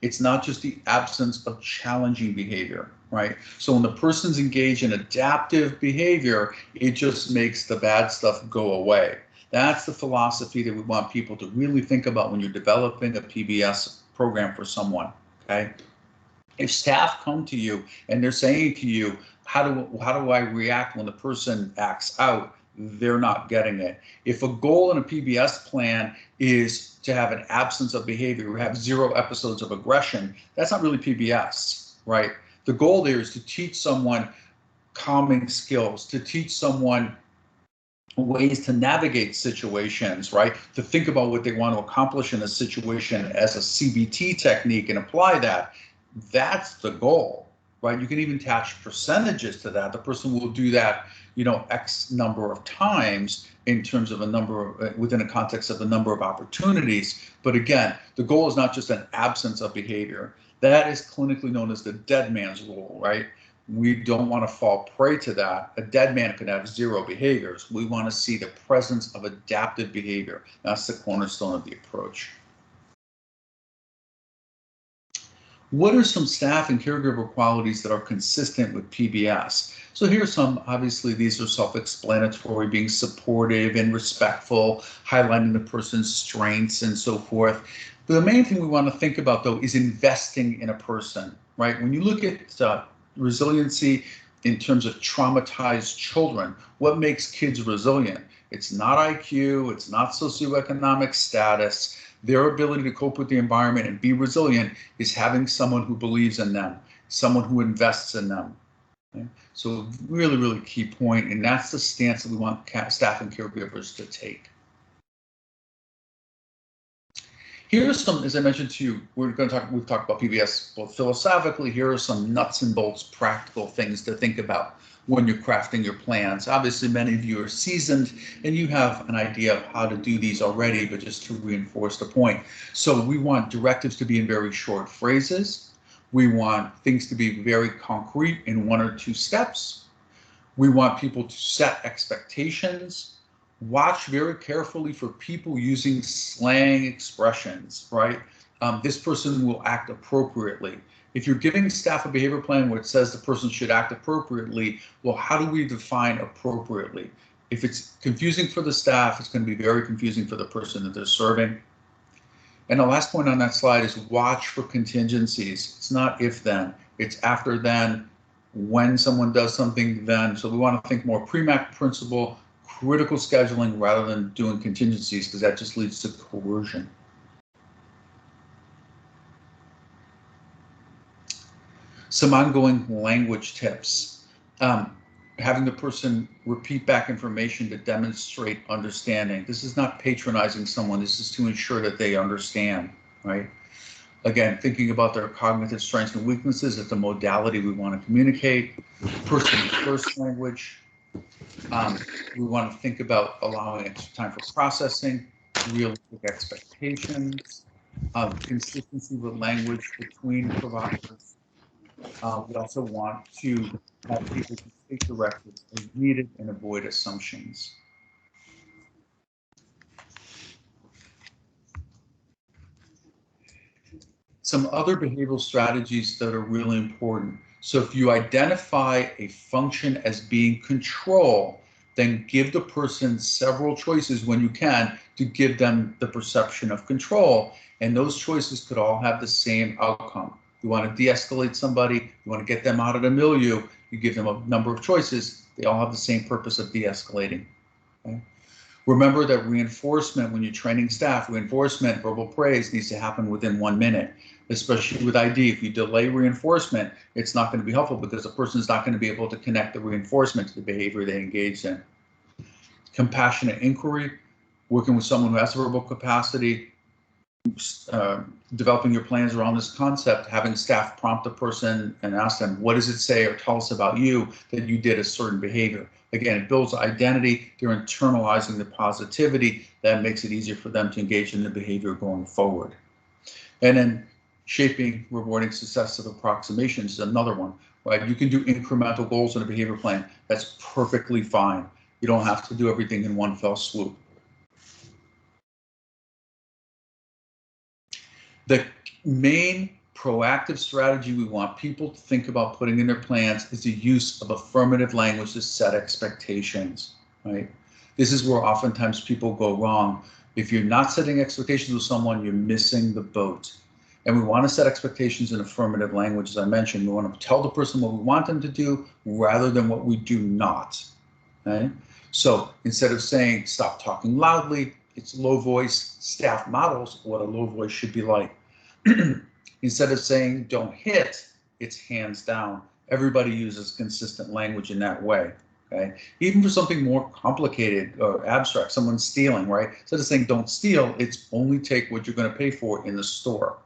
It's not just the absence of challenging behavior, right? So when the person's engaged in adaptive behavior, it just makes the bad stuff go away. That's the philosophy that we want people to really think about when you're developing a PBS program for someone, okay? If staff come to you and they're saying to you, how do I react when the person acts out? They're not getting it. If a goal in a PBS plan is to have an absence of behavior, we have 0 episodes of aggression, that's not really PBS, right? The goal there is to teach someone calming skills, to teach someone ways to navigate situations, right? To think about what they want to accomplish in a situation as a CBT technique and apply that. That's the goal, right? You can even attach percentages to that. The person will do that, you know, X number of times in terms of a number of, within a context of a number of opportunities. But again, the goal is not just an absence of behavior. That is clinically known as the dead man's rule, right? We don't want to fall prey to that. A dead man could have 0 behaviors. We want to see the presence of adaptive behavior. That's the cornerstone of the approach. What are some staff and caregiver qualities that are consistent with PBS? So here are some, obviously these are self-explanatory, being supportive and respectful, highlighting the person's strengths and so forth. But the main thing we want to think about though is investing in a person, right? When you look at resiliency in terms of traumatized children, what makes kids resilient? It's not IQ, it's not socioeconomic status. Their ability to cope with the environment and be resilient is having someone who believes in them, someone who invests in them. Okay? So really, really key point, and that's the stance that we want staff and caregivers to take. Here are some, as I mentioned to you, we've talked about PBS both philosophically. Here are some nuts and bolts practical things to think about when you're crafting your plans. Obviously, many of you are seasoned and you have an idea of how to do these already, but just to reinforce the point. So we want directives to be in very short phrases. We want things to be very concrete in 1 or 2 steps. We want people to set expectations. Watch very carefully for people using slang expressions, right? This person will act appropriately. If you're giving staff a behavior plan where it says the person should act appropriately, well, how do we define appropriately? If it's confusing for the staff, it's going to be very confusing for the person that they're serving. And the last point on that slide is watch for contingencies. It's not if then, it's after then, when someone does something then. So we want to think more PREMAC principle, critical scheduling rather than doing contingencies, because that just leads to coercion. Some ongoing language tips. Having the person repeat back information to demonstrate understanding. This is not patronizing someone. This is to ensure that they understand, right? Again, thinking about their cognitive strengths and weaknesses as the modality we want to communicate. Person first language. We want to think about allowing extra time for processing, realistic expectations, consistency with language between providers. We also want to have people to take directives as needed and avoid assumptions. Some other behavioral strategies that are really important. So if you identify a function as being control, then give the person several choices when you can to give them the perception of control. And those choices could all have the same outcome. You want to de-escalate somebody, you want to get them out of the milieu, you give them a number of choices. They all have the same purpose of de-escalating. Okay? Remember that reinforcement, when you're training staff, reinforcement, verbal praise needs to happen within 1 minute, especially with ID. If you delay reinforcement, it's not going to be helpful because the person is not going to be able to connect the reinforcement to the behavior they engaged in. Compassionate inquiry, working with someone who has verbal capacity, developing your plans around this concept, having staff prompt the person and ask them, what does it say or tell us about you that you did a certain behavior? Again, it builds identity. They're internalizing the positivity. That makes it easier for them to engage in the behavior going forward. And then shaping rewarding successive approximations is another one, right? You can do incremental goals in a behavior plan. That's perfectly fine. You don't have to do everything in one fell swoop. The main proactive strategy we want people to think about putting in their plans is the use of affirmative language to set expectations, right? This is where oftentimes people go wrong. If you're not setting expectations with someone, you're missing the boat. And we want to set expectations in affirmative language, as I mentioned. We want to tell the person what we want them to do rather than what we do not, okay? So instead of saying, stop talking loudly, it's low voice. Staff models what a low voice should be like. Instead of saying don't hit, it's hands down. Everybody uses consistent language in that way, okay? Even for something more complicated or abstract, someone stealing, right? Instead of saying don't steal, it's only take what you're going to pay for in the store.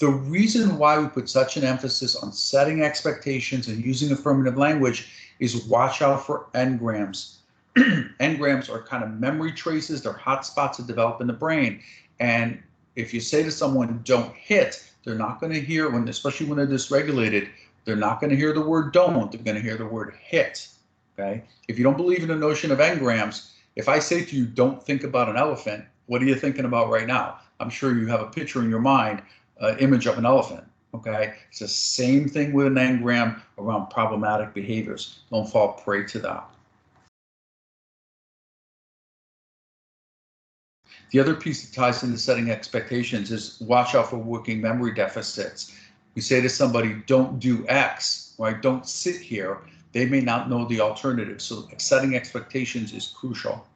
The reason why we put such an emphasis on setting expectations and using affirmative language is watch out for engrams. Engrams are kind of memory traces. They're hotspots that develop in the brain. And if you say to someone, don't hit, they're not going to hear, especially when they're dysregulated, they're not going to hear the word don't, they're going to hear the word hit, okay? If you don't believe in the notion of engrams, if I say to you, don't think about an elephant, what are you thinking about right now? I'm sure you have a picture in your mind, image of an elephant, okay? It's the same thing with an engram around problematic behaviors. Don't fall prey to that. The other piece that ties into setting expectations is watch out for working memory deficits. We say to somebody, don't do X, right? Don't sit here. They may not know the alternative. So setting expectations is crucial.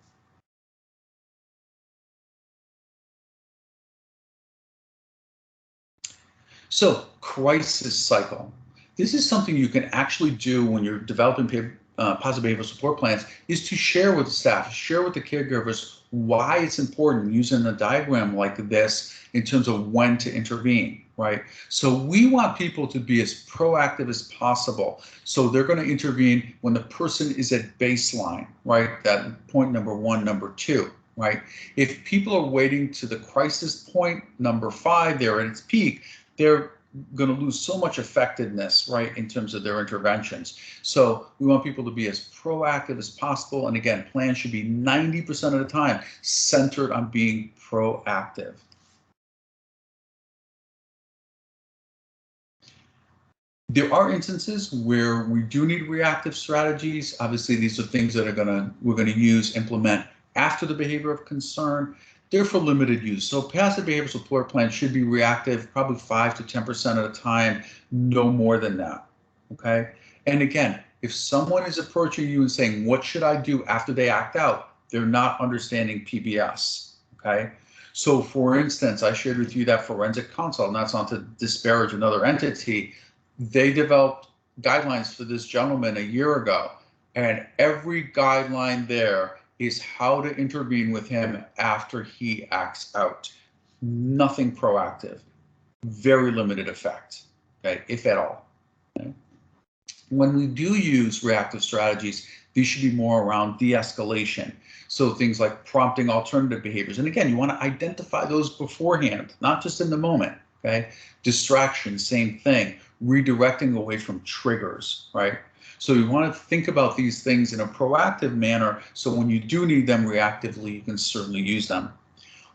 So crisis cycle. This is something you can actually do when you're developing positive behavioral support plans, is to share with the staff, share with the caregivers why it's important using a diagram like this in terms of when to intervene, right? So we want people to be as proactive as possible. So they're going to intervene when the person is at baseline, right? That point number 1, number 2, right? If people are waiting to the crisis point, number 5, there at its peak, they're going to lose so much effectiveness, right, in terms of their interventions. So we want people to be as proactive as possible. And again, plans should be 90% of the time centered on being proactive. There are instances where we do need reactive strategies. Obviously, these are things that we're going to implement after the behavior of concern. They're for limited use. So passive behavioral support plans should be reactive, probably 5 to 10% of the time, no more than that, okay? And again, if someone is approaching you and saying, what should I do after they act out? They're not understanding PBS, okay? So for instance, I shared with you that forensic consult, and that's not to disparage another entity. They developed guidelines for this gentleman a year ago, and every guideline there is how to intervene with him after he acts out. Nothing proactive, very limited effect, okay, if at all. Okay? When we do use reactive strategies, these should be more around de-escalation. So things like prompting alternative behaviors. And again, you want to identify those beforehand, not just in the moment, okay? Distraction, same thing. Redirecting away from triggers, right? So you want to think about these things in a proactive manner, so when you do need them reactively, you can certainly use them.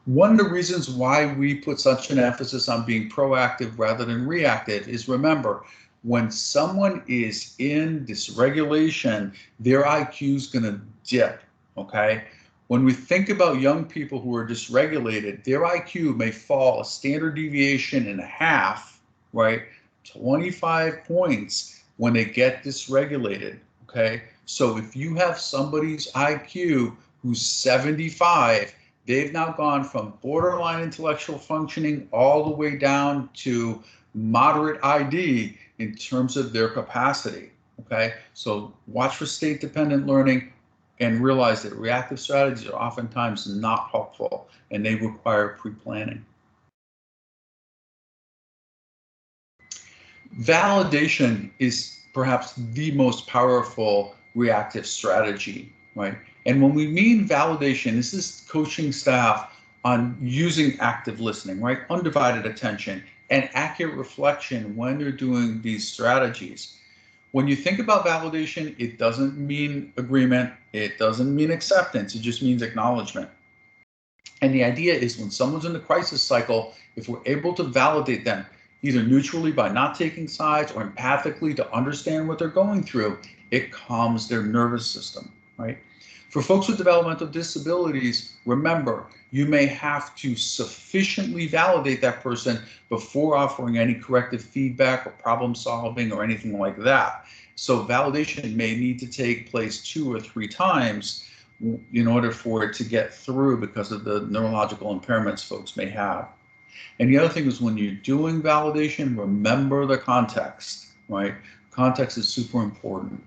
One of the reasons why we put such an emphasis on being proactive rather than reactive is, remember, when someone is in dysregulation, their IQ is going to dip, okay? When we think about young people who are dysregulated, their IQ may fall a standard deviation and a half, right? 25 points when they get dysregulated, okay? So if you have somebody's IQ who's 75, they've now gone from borderline intellectual functioning all the way down to moderate ID in terms of their capacity, okay? So watch for state-dependent learning and realize that reactive strategies are oftentimes not helpful and they require pre-planning. Validation is perhaps the most powerful reactive strategy, right? And when we mean validation, this is coaching staff on using active listening, right? Undivided attention and accurate reflection when they're doing these strategies. When you think about validation, it doesn't mean agreement. It doesn't mean acceptance. It just means acknowledgement. And the idea is when someone's in the crisis cycle, if we're able to validate them, either neutrally by not taking sides or empathically to understand what they're going through, it calms their nervous system, right? For folks with developmental disabilities, remember, you may have to sufficiently validate that person before offering any corrective feedback or problem solving or anything like that. So validation may need to take place 2 or 3 times in order for it to get through because of the neurological impairments folks may have. And the other thing is when you're doing validation, remember the context, right? Context is super important.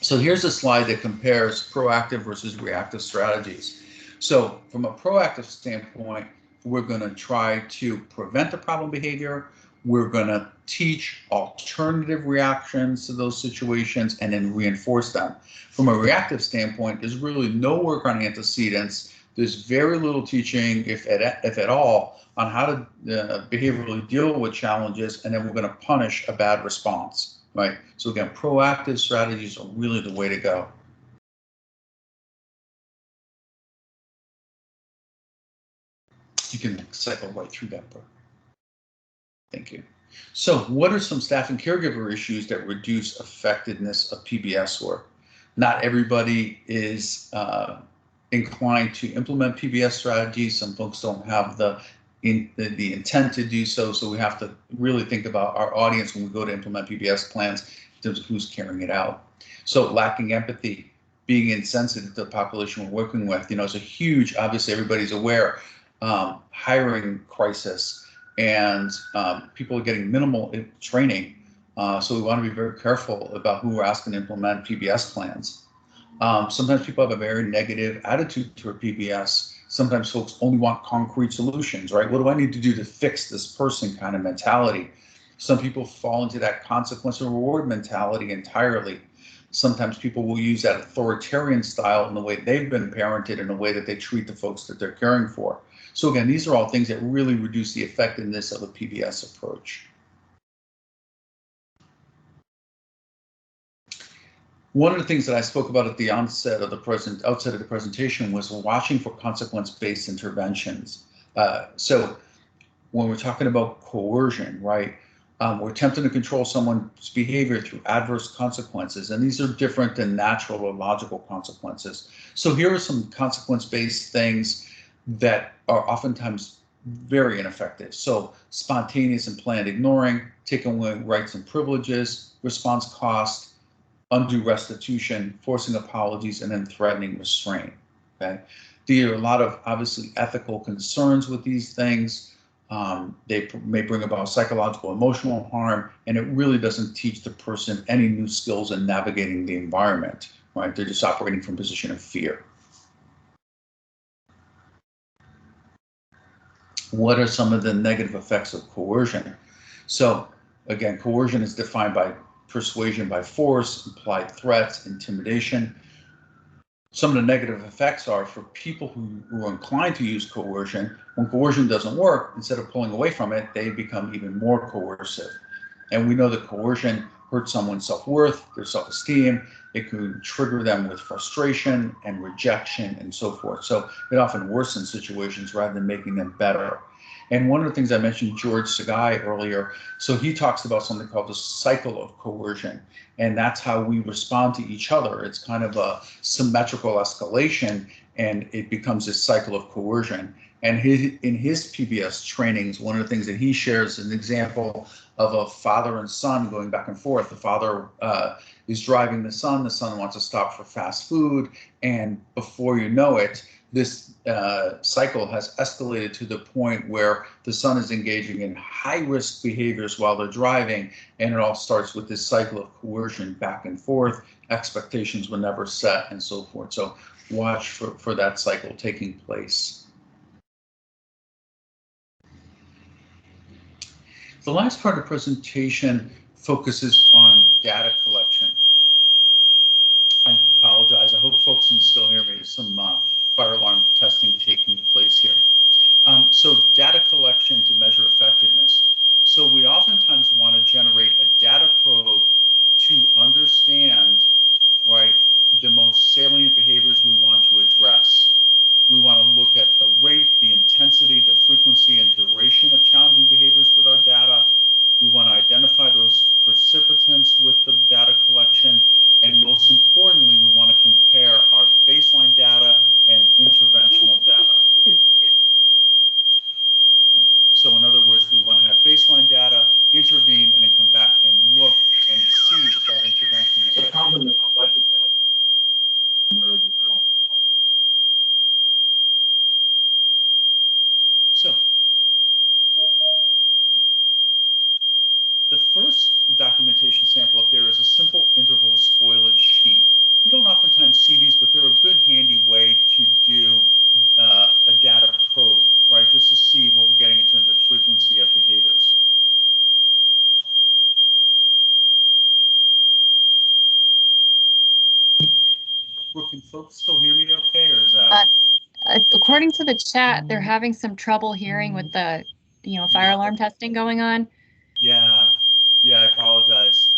So here's a slide that compares proactive versus reactive strategies. So from a proactive standpoint, we're going to try to prevent the problem behavior. We're going to teach alternative reactions to those situations and then reinforce them. From a reactive standpoint, there's really no work on antecedents. There's very little teaching, if at all, on how to behaviorally deal with challenges, and then we're going to punish a bad response, right? So again, proactive strategies are really the way to go. You can cycle right through that part. Thank you. So what are some staff and caregiver issues that reduce effectiveness of PBS work? Not everybody is inclined to implement PBS strategies. Some folks don't have the intent to do so. So we have to really think about our audience when we go to implement PBS plans in terms of who's carrying it out. So lacking empathy, being insensitive to the population we're working with, is a huge, obviously everybody's aware, hiring crisis. And people are getting minimal training. So we want to be very careful about who we're asking to implement PBS plans. Sometimes people have a very negative attitude toward PBS. Sometimes folks only want concrete solutions, right? What do I need to do to fix this person kind of mentality? Some people fall into that consequence and reward mentality entirely. Sometimes people will use that authoritarian style in the way they've been parented and the way that they treat the folks that they're caring for. So again, these are all things that really reduce the effectiveness of a PBS approach. One of the things that I spoke about at the outset of the presentation was watching for consequence-based interventions. So when we're talking about coercion, right, we're attempting to control someone's behavior through adverse consequences, and these are different than natural or logical consequences. So here are some consequence-based things that are oftentimes very ineffective. So spontaneous and planned ignoring, taking away rights and privileges, response cost, undue restitution, forcing apologies, and then threatening restraint. Okay, there are a lot of obviously ethical concerns with these things. They may bring about psychological, emotional harm, and it really doesn't teach the person any new skills in navigating the environment. Right, they're just operating from a position of fear. What are some of the negative effects of coercion? So again, coercion is defined by persuasion by force, implied threats, intimidation. Some of the negative effects are for people who are inclined to use coercion. When coercion doesn't work, instead of pulling away from it, they become even more coercive. And we know that coercion hurts someone's self-worth, their self-esteem. It can trigger them with frustration and rejection and so forth. So it often worsens situations rather than making them better. And one of the things I mentioned, George Sagai earlier, so he talks about something called the cycle of coercion. And that's how we respond to each other. It's kind of a symmetrical escalation, and it becomes this cycle of coercion. And in his PBS trainings, one of the things that he shares is an example of a father and son going back and forth. The father is driving the son wants to stop for fast food, and before you know it, this cycle has escalated to the point where the son is engaging in high-risk behaviors while they're driving, and it all starts with this cycle of coercion back and forth. Expectations were never set, and so forth. So watch for that cycle taking place. The last part of the presentation focuses on data collection. I apologize. I hope folks can still hear me. There's some fire alarm testing taking place here. So data collection to measure effectiveness. So we oftentimes want
according to the chat, they're having some trouble hearing with the, fire alarm testing going on.
Yeah, I apologize.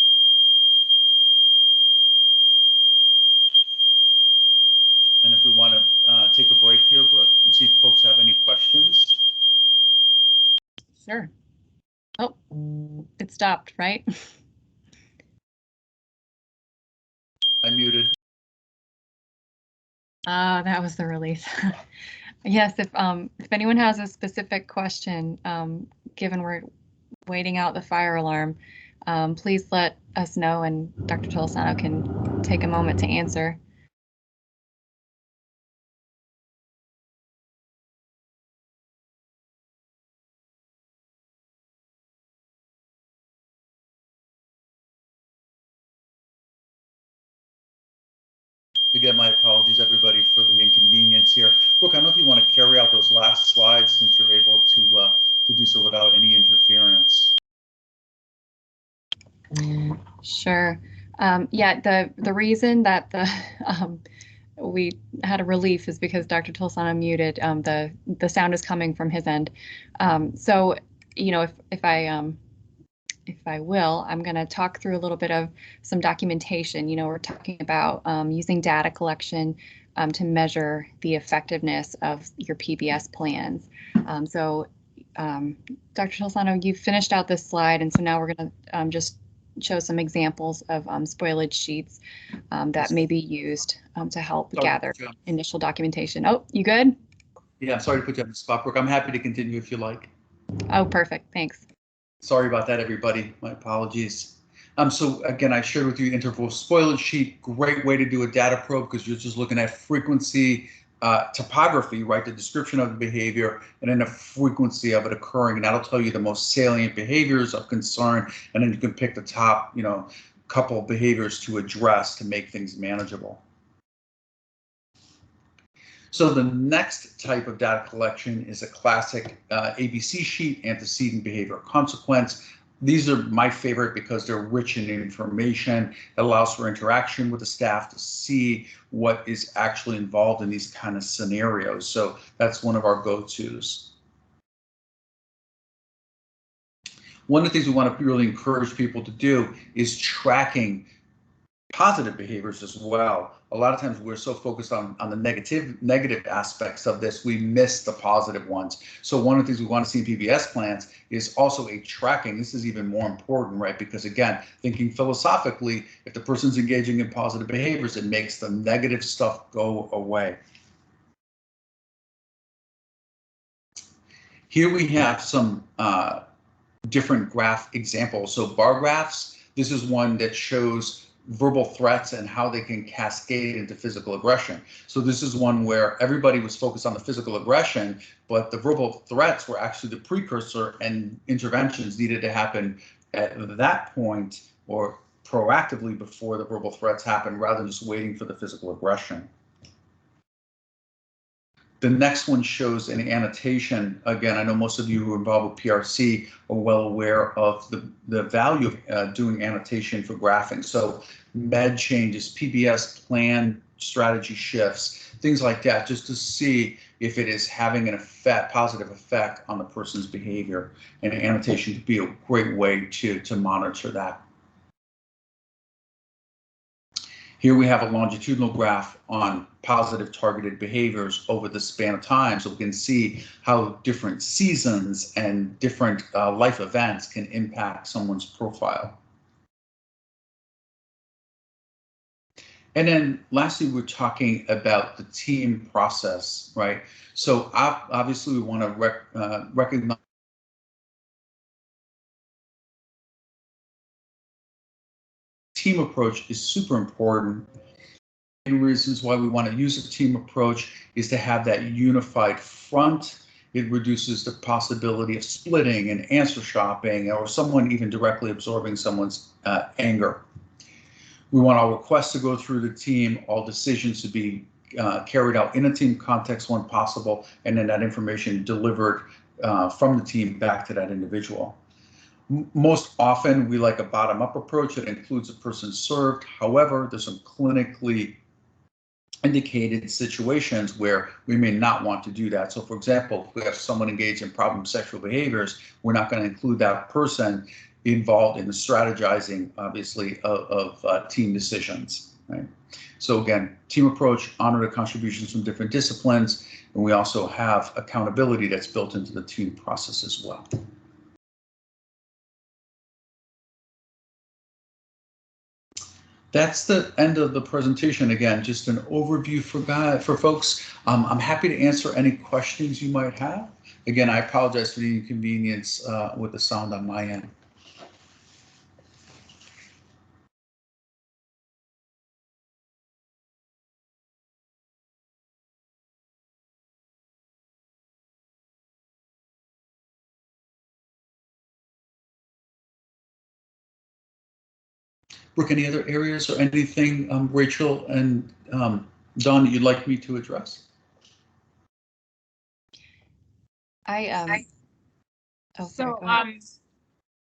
And if we want to take a break here, Brooke, and see if folks have any questions.
Sure. Oh, it stopped, right?
I muted.
That was the release. Yes, if anyone has a specific question, given we're waiting out the fire alarm, please let us know and Dr. Tolosano can take a moment to answer.
Again, my apologies, everybody, for the inconvenience here. Brooke, I don't know if you want to carry out those last slides since you're able to do so without any interference.
Sure. Yeah, the reason that we had a relief is because Dr. Tolosano muted. The sound is coming from his end. So, if I will, I'm going to talk through a little bit of some documentation. We're talking about using data collection to measure the effectiveness of your PBS plans. Dr. Tolosano, you finished out this slide, and so now we're going to just show some examples of spoilage sheets that may be used to help gather initial documentation. Oh, you good?
Yeah, I'm sorry to put you on the spot, Brooke. I'm happy to continue if you like.
Oh, perfect. Thanks.
Sorry about that, everybody. My apologies. So again, I shared with you interval spoilage sheet. Great way to do a data probe because you're just looking at frequency, topography, right? The description of the behavior and then the frequency of it occurring. And that'll tell you the most salient behaviors of concern. And then you can pick the top, couple of behaviors to address to make things manageable. So the next type of data collection is a classic ABC sheet, antecedent behavior consequence. These are my favorite because they're rich in information. It allows for interaction with the staff to see what is actually involved in these kind of scenarios. So that's one of our go-tos. One of the things we want to really encourage people to do is tracking positive behaviors as well. A lot of times we're so focused on the negative aspects of this, we miss the positive ones. So one of the things we want to see in PBS plans is also a tracking. This is even more important, right? Because again, thinking philosophically, if the person's engaging in positive behaviors, it makes the negative stuff go away. Here we have some different graph examples. So bar graphs, this is one that shows verbal threats and how they can cascade into physical aggression. So this is one where everybody was focused on the physical aggression, but the verbal threats were actually the precursor and interventions needed to happen at that point or proactively before the verbal threats happen rather than just waiting for the physical aggression. The next one shows an annotation. Again, I know most of you who are involved with PRC are well aware of the value of doing annotation for graphing. So med changes, PBS plan strategy shifts, things like that, just to see if it is having an effect, positive effect on the person's behavior. And annotation could be a great way to monitor that. Here we have a longitudinal graph on positive targeted behaviors over the span of time, so we can see how different seasons and different life events can impact someone's profile. And then lastly, we're talking about the team process, right? So obviously we want to recognize team approach is super important. Main reasons why we want to use a team approach is to have that unified front. It reduces the possibility of splitting and answer shopping or someone even directly absorbing someone's anger. We want all requests to go through the team, all decisions to be carried out in a team context when possible, and then that information delivered from the team back to that individual. Most often, we like a bottom-up approach that includes a person served. However, there's some clinically indicated situations where we may not want to do that. So for example, if we have someone engaged in problem sexual behaviors, we're not going to include that person involved in the strategizing, obviously, of team decisions, right? So again, team approach, honor the contributions from different disciplines, and we also have accountability that's built into the team process as well. That's the end of the presentation. Again, just an overview for folks. I'm happy to answer any questions you might have. Again, I apologize for the inconvenience with the sound on my end. Brooke, any other areas or anything, Rachel and Don, that you'd like me to address?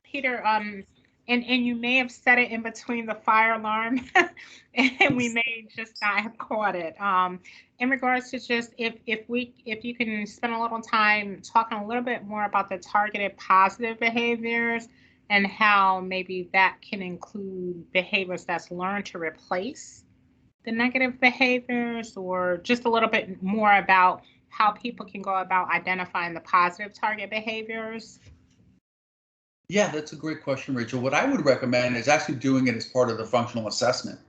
Peter, and you may have said it in between the fire alarm, and we may just not have caught it. In regards to just if you can spend a little time talking a little bit more about the targeted positive behaviors and how maybe that can include behaviors that's learned to replace the negative behaviors, or just a little bit more about how people can go about identifying the positive target behaviors.
Yeah, that's a great question, Rachel. What I would recommend is actually doing it as part of the functional assessment.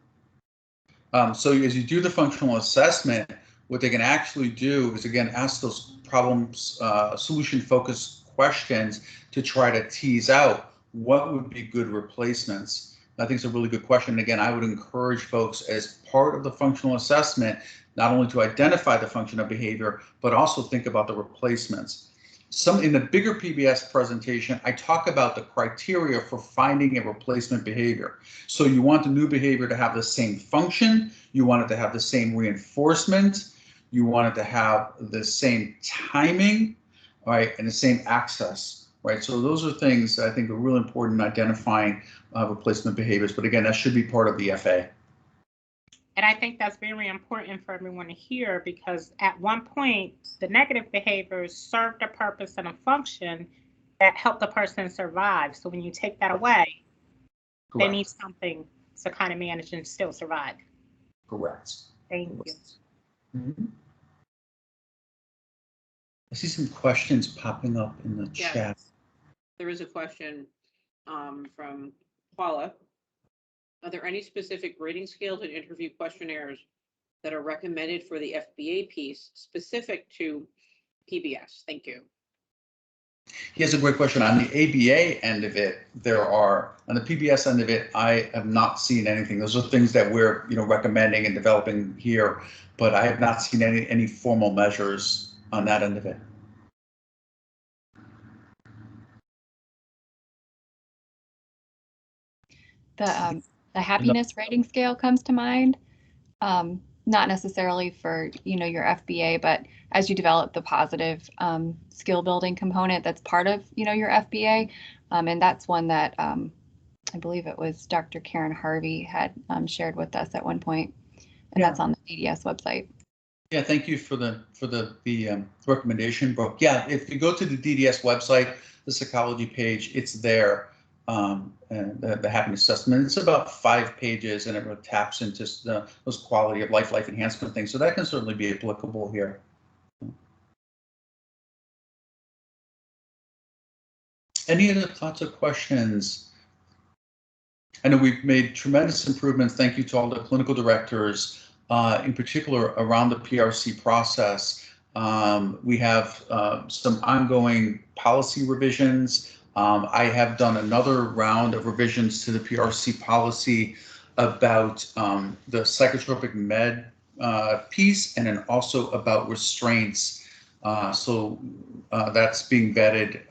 So as you do the functional assessment, what they can actually do is, again, ask those problems, solution-focused questions to try to tease out what would be good replacements. I think it's a really good question. And again, I would encourage folks as part of the functional assessment, not only to identify the function of behavior, but also think about the replacements. In the bigger PBS presentation, I talk about the criteria for finding a replacement behavior. So you want the new behavior to have the same function, you want it to have the same reinforcement, you want it to have the same timing, right, and the same access, right? So those are things that I think are really important in identifying replacement behaviors. But again, that should be part of the FA.
And I think that's very important for everyone to hear, because at one point, the negative behaviors served a purpose and a function that helped the person survive. So when you take that away, Correct. They need something to kind of manage and still survive.
Correct.
Thank you.
Mm-hmm. I see some questions popping up in the chat.
There is a question from Paula. Are there any specific rating scales and interview questionnaires that are recommended for the FBA piece specific to PBS? Thank you.
Here's a great question. On the ABA end of it, there are. On the PBS end of it, I have not seen anything. Those are things that we're recommending and developing here, but I have not seen any formal measures on that end of it.
The happiness rating scale comes to mind. Not necessarily for your FBA, but as you develop the positive skill building component that's part of your FBA, and that's one that I believe it was Dr. Karen Harvey had shared with us at one point, and that's on the DDS website.
Yeah, thank you for the recommendation, Brooke. Yeah, if you go to the DDS website, the psychology page, it's there. And the happiness assessment. It's about 5 pages, and it really taps into those quality of life enhancement things. So that can certainly be applicable here. Any other thoughts or questions? I know we've made tremendous improvements. Thank you to all the clinical directors, in particular around the PRC process. We have some ongoing policy revisions. I have done another round of revisions to the PRC policy about the psychotropic med piece, and then also about restraints. So that's being vetted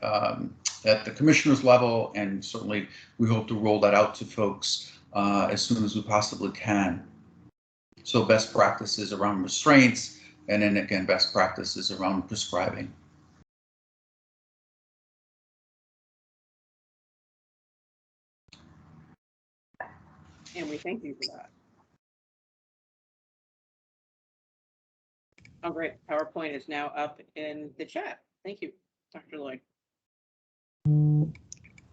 at the commissioner's level, and certainly we hope to roll that out to folks as soon as we possibly can. So best practices around restraints, and then again, best practices around prescribing.
And we thank you for that. Oh, great. PowerPoint is now up in the chat. Thank you, Dr. Lloyd.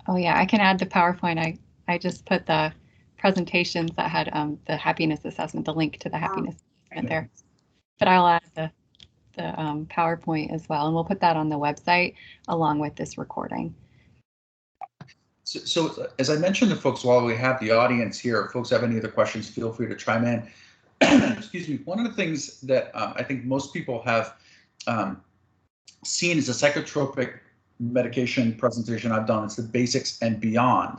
Oh yeah, I can add the PowerPoint. I just put the presentations that had the happiness assessment, the link to the happiness assessment there. But I'll add the PowerPoint as well, and we'll put that on the website along with this recording.
So as I mentioned to folks, while we have the audience here, if folks have any other questions, feel free to chime in. Excuse me. One of the things that I think most people have seen is a psychotropic medication presentation I've done. It's the basics and beyond.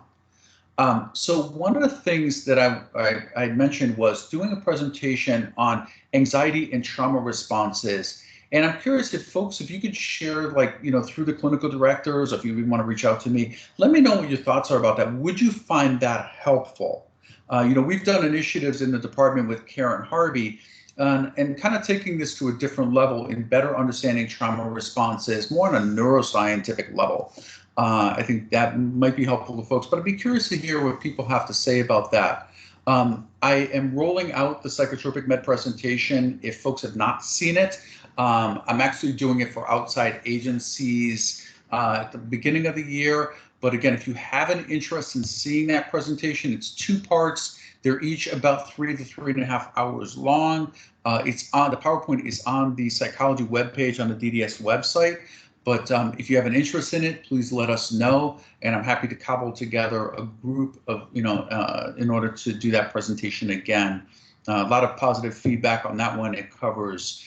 So one of the things that I mentioned was doing a presentation on anxiety and trauma responses. And I'm curious if folks, if you could share, like, through the clinical directors, or if you want to reach out to me, let me know what your thoughts are about that. Would you find that helpful? We've done initiatives in the department with Karen Harvey and kind of taking this to a different level in better understanding trauma responses, more on a neuroscientific level. I think that might be helpful to folks, but I'd be curious to hear what people have to say about that. I am rolling out the psychotropic med presentation if folks have not seen it. I'm actually doing it for outside agencies at the beginning of the year. But again, if you have an interest in seeing that presentation, it's 2 parts. They're each about 3 to 3.5 hours long. It's on the PowerPoint is on the psychology webpage on the DDS website. But if you have an interest in it, please let us know, and I'm happy to cobble together a group of, in order to do that presentation again. A lot of positive feedback on that one. It covers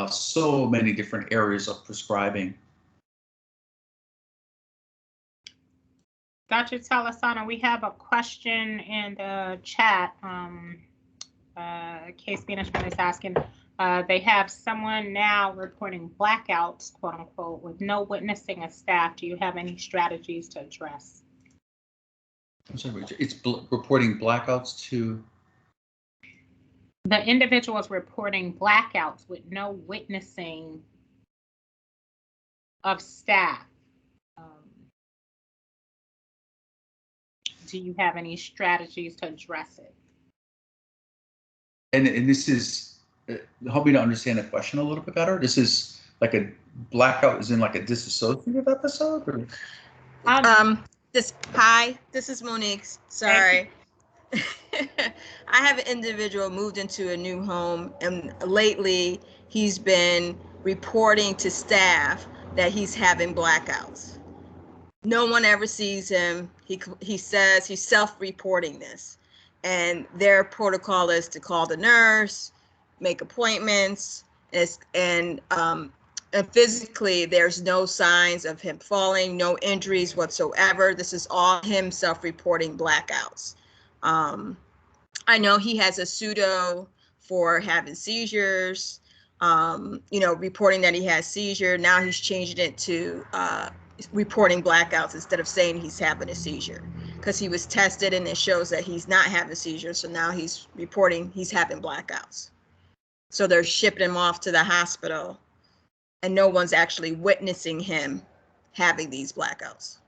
so many different areas of prescribing.
Dr. Talasana, we have a question in the chat. Case management is asking, they have someone now reporting blackouts, quote unquote, with no witnessing of staff. Do you have any strategies to address?
I'm sorry, it's reporting blackouts to?
The individual is reporting blackouts with no witnessing of staff. Do you have any strategies to address it?
And this is, help me to understand the question a little bit better. This is like a blackout, is in like a dissociative episode? Or?
Hi, this is Monique. Sorry. I have an individual moved into a new home, and lately he's been reporting to staff that he's having blackouts. No one ever sees him. He says he's self-reporting this, and their protocol is to call the nurse, make appointments, and physically there's no signs of him falling, no injuries whatsoever. This is all him self-reporting blackouts. I know he has a pseudo for having seizures, reporting that he has seizure. Now he's changing it to reporting blackouts instead of saying he's having a seizure, because he was tested and it shows that he's not having seizures. So now he's reporting he's having blackouts. So they're shipping him off to the hospital, and no one's actually witnessing him having these blackouts.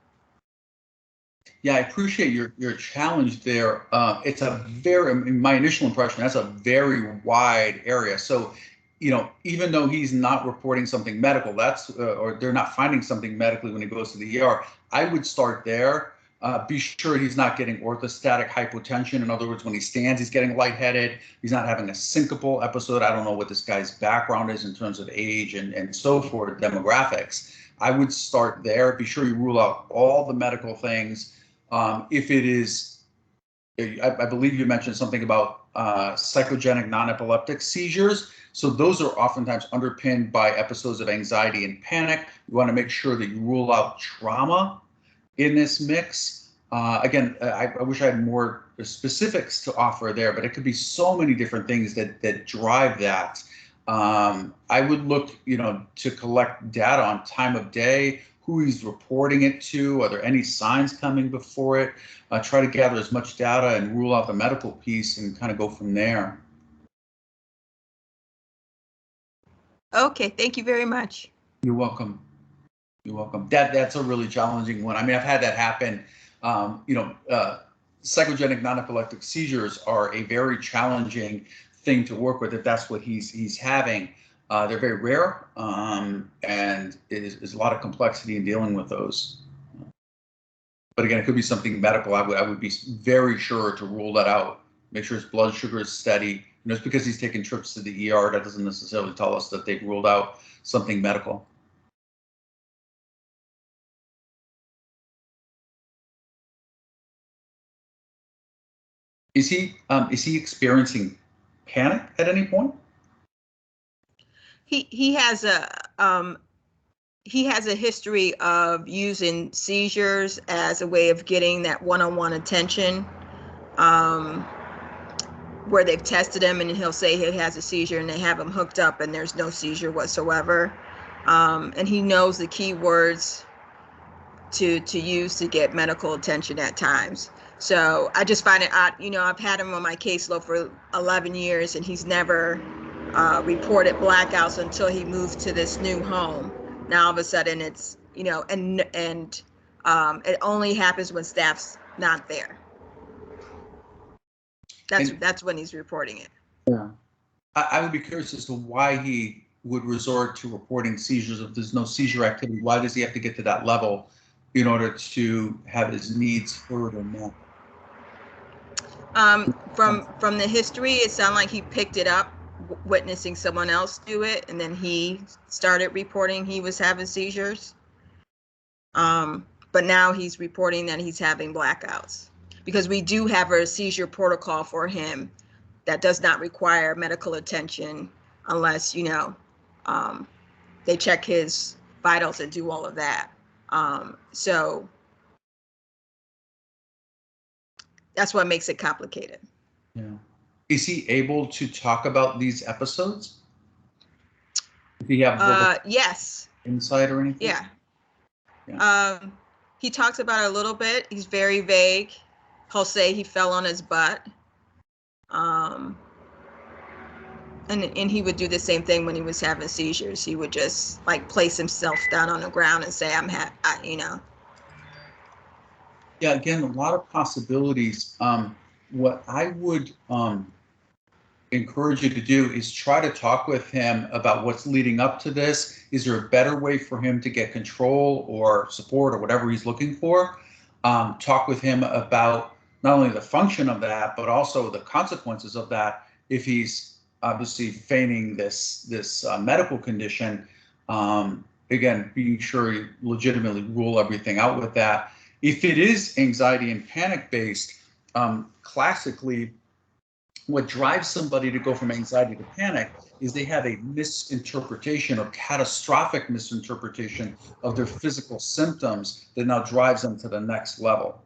Yeah, I appreciate your challenge there. It's a very, in my initial impression, that's a very wide area. So, even though he's not reporting something medical, or they're not finding something medically when he goes to the ER, I would start there. Be sure he's not getting orthostatic hypotension. In other words, when he stands, he's getting lightheaded. He's not having a syncopal episode. I don't know what this guy's background is in terms of age and so forth, demographics. I would start there. Be sure you rule out all the medical things. If it is, I believe you mentioned something about psychogenic non-epileptic seizures. So those are oftentimes underpinned by episodes of anxiety and panic. You want to make sure that you rule out trauma in this mix. Again, I wish I had more specifics to offer there, but it could be so many different things that drive that. I would look, to collect data on time of day, who he's reporting it to, are there any signs coming before it? Try to gather as much data and rule out the medical piece and kind of go from there.
Okay, thank you very much.
You're welcome. You're welcome. That's a really challenging one. I mean, I've had that happen. Psychogenic non-epileptic seizures are a very challenging thing to work with if that's what he's having. They're very rare, and there's a lot of complexity in dealing with those. But again, it could be something medical. I would be very sure to rule that out. Make sure his blood sugar is steady. You know, just because he's taking trips to the ER, that doesn't necessarily tell us that they've ruled out something medical. Is he experiencing panic at any point?
He has a history of using seizures as a way of getting that one-on-one attention, where they've tested him and he'll say he has a seizure and they have him hooked up and there's no seizure whatsoever. And he knows the key words to use to get medical attention at times. So I just find it odd. You know, I've had him on my caseload for 11 years and he's never reported blackouts until he moved to this new home. Now all of a sudden it's, you know, and it only happens when staff's not there. That's when he's reporting it.
Yeah. I would be curious as to why he would resort to reporting seizures if there's no seizure activity. Why does he have to get to that level in order to have his needs further met?
From the history, it sounded like he picked it up witnessing someone else do it, and then he started reporting he was having seizures. But now he's reporting that he's having blackouts, because we do have a seizure protocol for him that does not require medical attention unless, you know, they check his vitals and do all of that. So that's what makes it complicated.
Yeah. Is he able to talk about these episodes? Does he have
yes.
insight or anything?
Yeah. He talks about it a little bit. He's very vague. He'll say he fell on his butt. And he would do the same thing when he was having seizures. He would just like place himself down on the ground and say, you know.
Yeah, again, a lot of possibilities. What I would encourage you to do is try to talk with him about what's leading up to this. Is there a better way for him to get control or support or whatever he's looking for? Talk with him about not only the function of that, but also the consequences of that if he's obviously feigning this medical condition. Again, being sure you legitimately rule everything out with that. If it is anxiety and panic based, classically, what drives somebody to go from anxiety to panic is they have a misinterpretation or catastrophic misinterpretation of their physical symptoms that now drives them to the next level.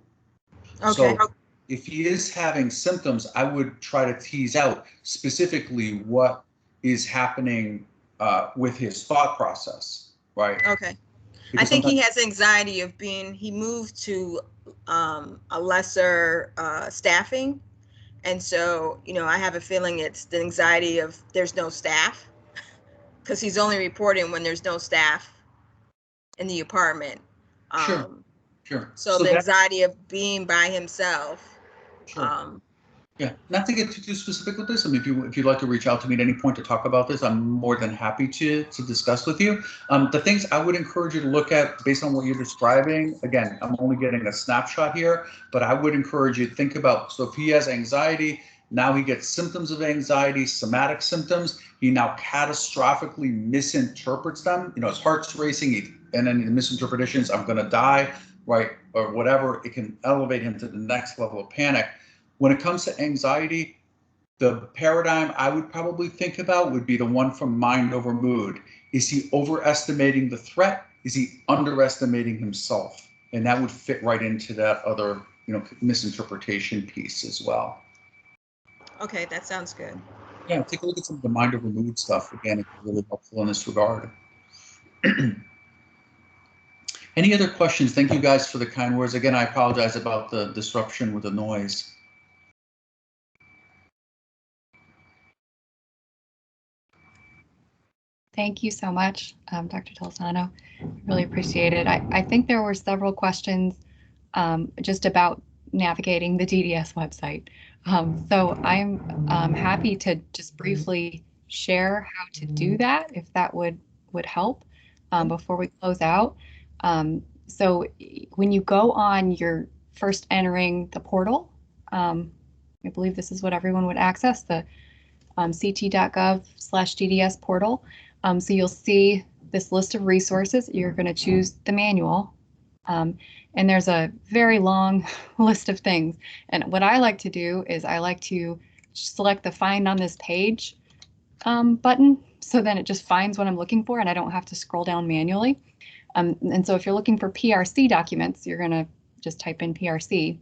Okay.
So if he is having symptoms, I would try to tease out specifically what is happening with his thought process, right?
Okay.
Because
I think he has anxiety of he moved to a lesser staffing. And so, you know, I have a feeling it's the anxiety of there's no staff, because he's only reporting when there's no staff in the apartment.
Sure.
So the anxiety of being by himself.
Sure. Yeah, not to get too specific with this. I mean, if you'd like to reach out to me at any point to talk about this, I'm more than happy to discuss with you. The things I would encourage you to look at based on what you're describing, again, I'm only getting a snapshot here, but I would encourage you to think about, so if he has anxiety, now he gets symptoms of anxiety, somatic symptoms, he now catastrophically misinterprets them. You know, his heart's racing, and then the misinterpretations, I'm going to die, right, or whatever, it can elevate him to the next level of panic. When it comes to anxiety, the paradigm I would probably think about would be the one from mind over mood. Is he overestimating the threat? Is he underestimating himself? And that would fit right into that other, you know, misinterpretation piece as well.
Okay, that sounds good.
Yeah, take a look at some of the mind over mood stuff. Again, it's really helpful in this regard. Any other questions? Thank you guys for the kind words. Again, I apologize about the disruption with the noise.
Thank you so much, Dr. Tolsano. Really appreciate it. I think there were several questions just about navigating the DDS website. So I'm happy to just briefly share how to do that, if that would help before we close out. So when you go on, you're first entering the portal. I believe this is what everyone would access, the ct.gov/DDS portal. So you'll see this list of resources. You're going to choose the manual. And there's a very long list of things. And what I like to do is I like to select the Find on this page button. So then it just finds what I'm looking for and I don't have to scroll down manually. And so if you're looking for PRC documents, you're going to just type in PRC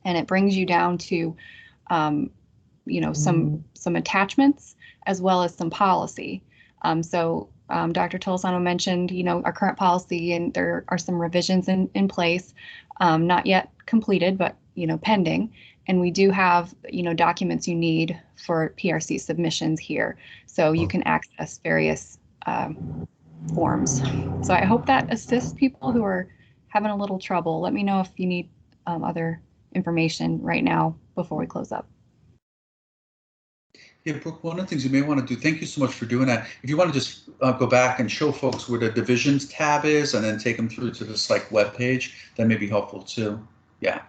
and it brings you down to, you know, some attachments as well as some policy. So Dr. Tolosano mentioned, you know, our current policy, and there are some revisions in place, not yet completed, but, you know, pending. And we do have, you know, documents you need for PRC submissions here. So you can access various forms. So I hope that assists people who are having a little trouble. Let me know if you need other information right now before we close up.
Yeah, Brooke, one of the things you may want to do, thank you so much for doing that. If you want to just go back and show folks where the divisions tab is and then take them through to the psych webpage, that may be helpful too. Yeah.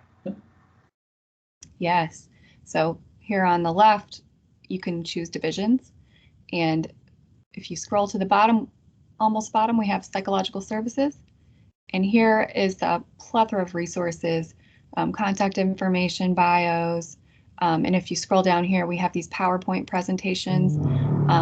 Yes. So here on the left, you can choose divisions. And if you scroll to the bottom, almost bottom, we have psychological services. And here is a plethora of resources, contact information, bios. And if you scroll down here, we have these PowerPoint presentations,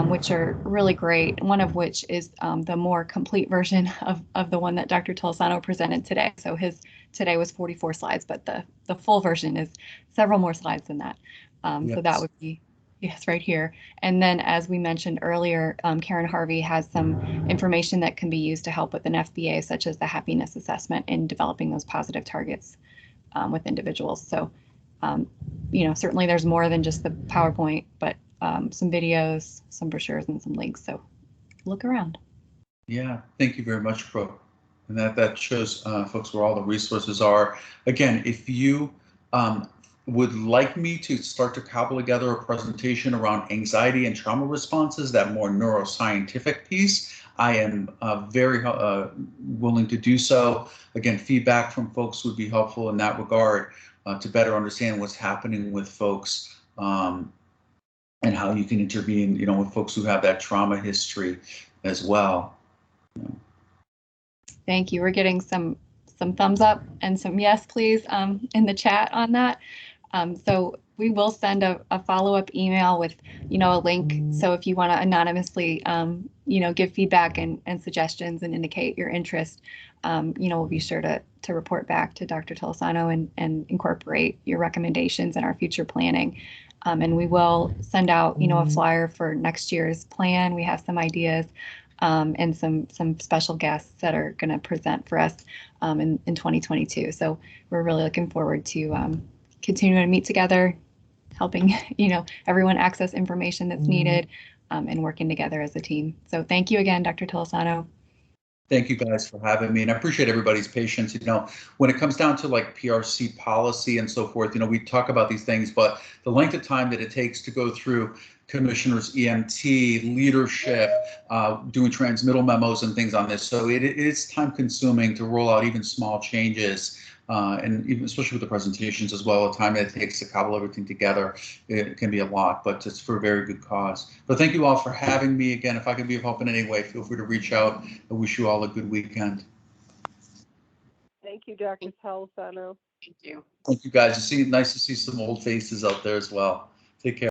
which are really great. One of which is the more complete version of the one that Dr. Tolosano presented today. So his today was 44 slides, but the full version is several more slides than that.
Yes.
So that would be, yes, right here. And then, as we mentioned earlier, Karen Harvey has some information that can be used to help with an FBA, such as the happiness assessment in developing those positive targets with individuals. So, you know, certainly there's more than just the PowerPoint, but some videos, some brochures, and some links. So look around. Yeah,
thank you very much, Brooke. And that shows folks where all the resources are. Again, if you would like me to start to cobble together a presentation around anxiety and trauma responses, that more neuroscientific piece, I am very willing to do so. Again, feedback from folks would be helpful in that regard to better understand what's happening with folks and how you can intervene, you know, with folks who have that trauma history as well. Thank you. We're getting some thumbs up and some yes, please, in the chat on that. So we will send a follow-up email with, you know, a link. So if you want to anonymously, you know, give feedback and suggestions and indicate your interest, you know, we'll be sure to report back to Dr. Tolosano and incorporate your recommendations in our future planning. And we will send out, you know, a flyer for next year's plan. We have some ideas and some special guests that are going to present for us in 2022. So we're really looking forward to continuing to meet together, helping, you know, everyone access information that's needed and working together as a team. So thank you again, Dr. Tolosano. Thank you guys for having me, and I appreciate everybody's patience. You know, when it comes down to like PRC policy and so forth, you know, we talk about these things, but the length of time that it takes to go through commissioners, EMT, leadership, doing transmittal memos and things on this. So it is time consuming to roll out even small changes. And even especially with the presentations as well, the time that it takes to cobble everything together, it can be a lot, but it's for a very good cause. But thank you all for having me again. If I can be of help in any way, feel free to reach out. I wish you all a good weekend.
Thank you, Dr. Tolosano.
Thank you.
Thank you guys. Nice to see some old faces out there as well. Take care.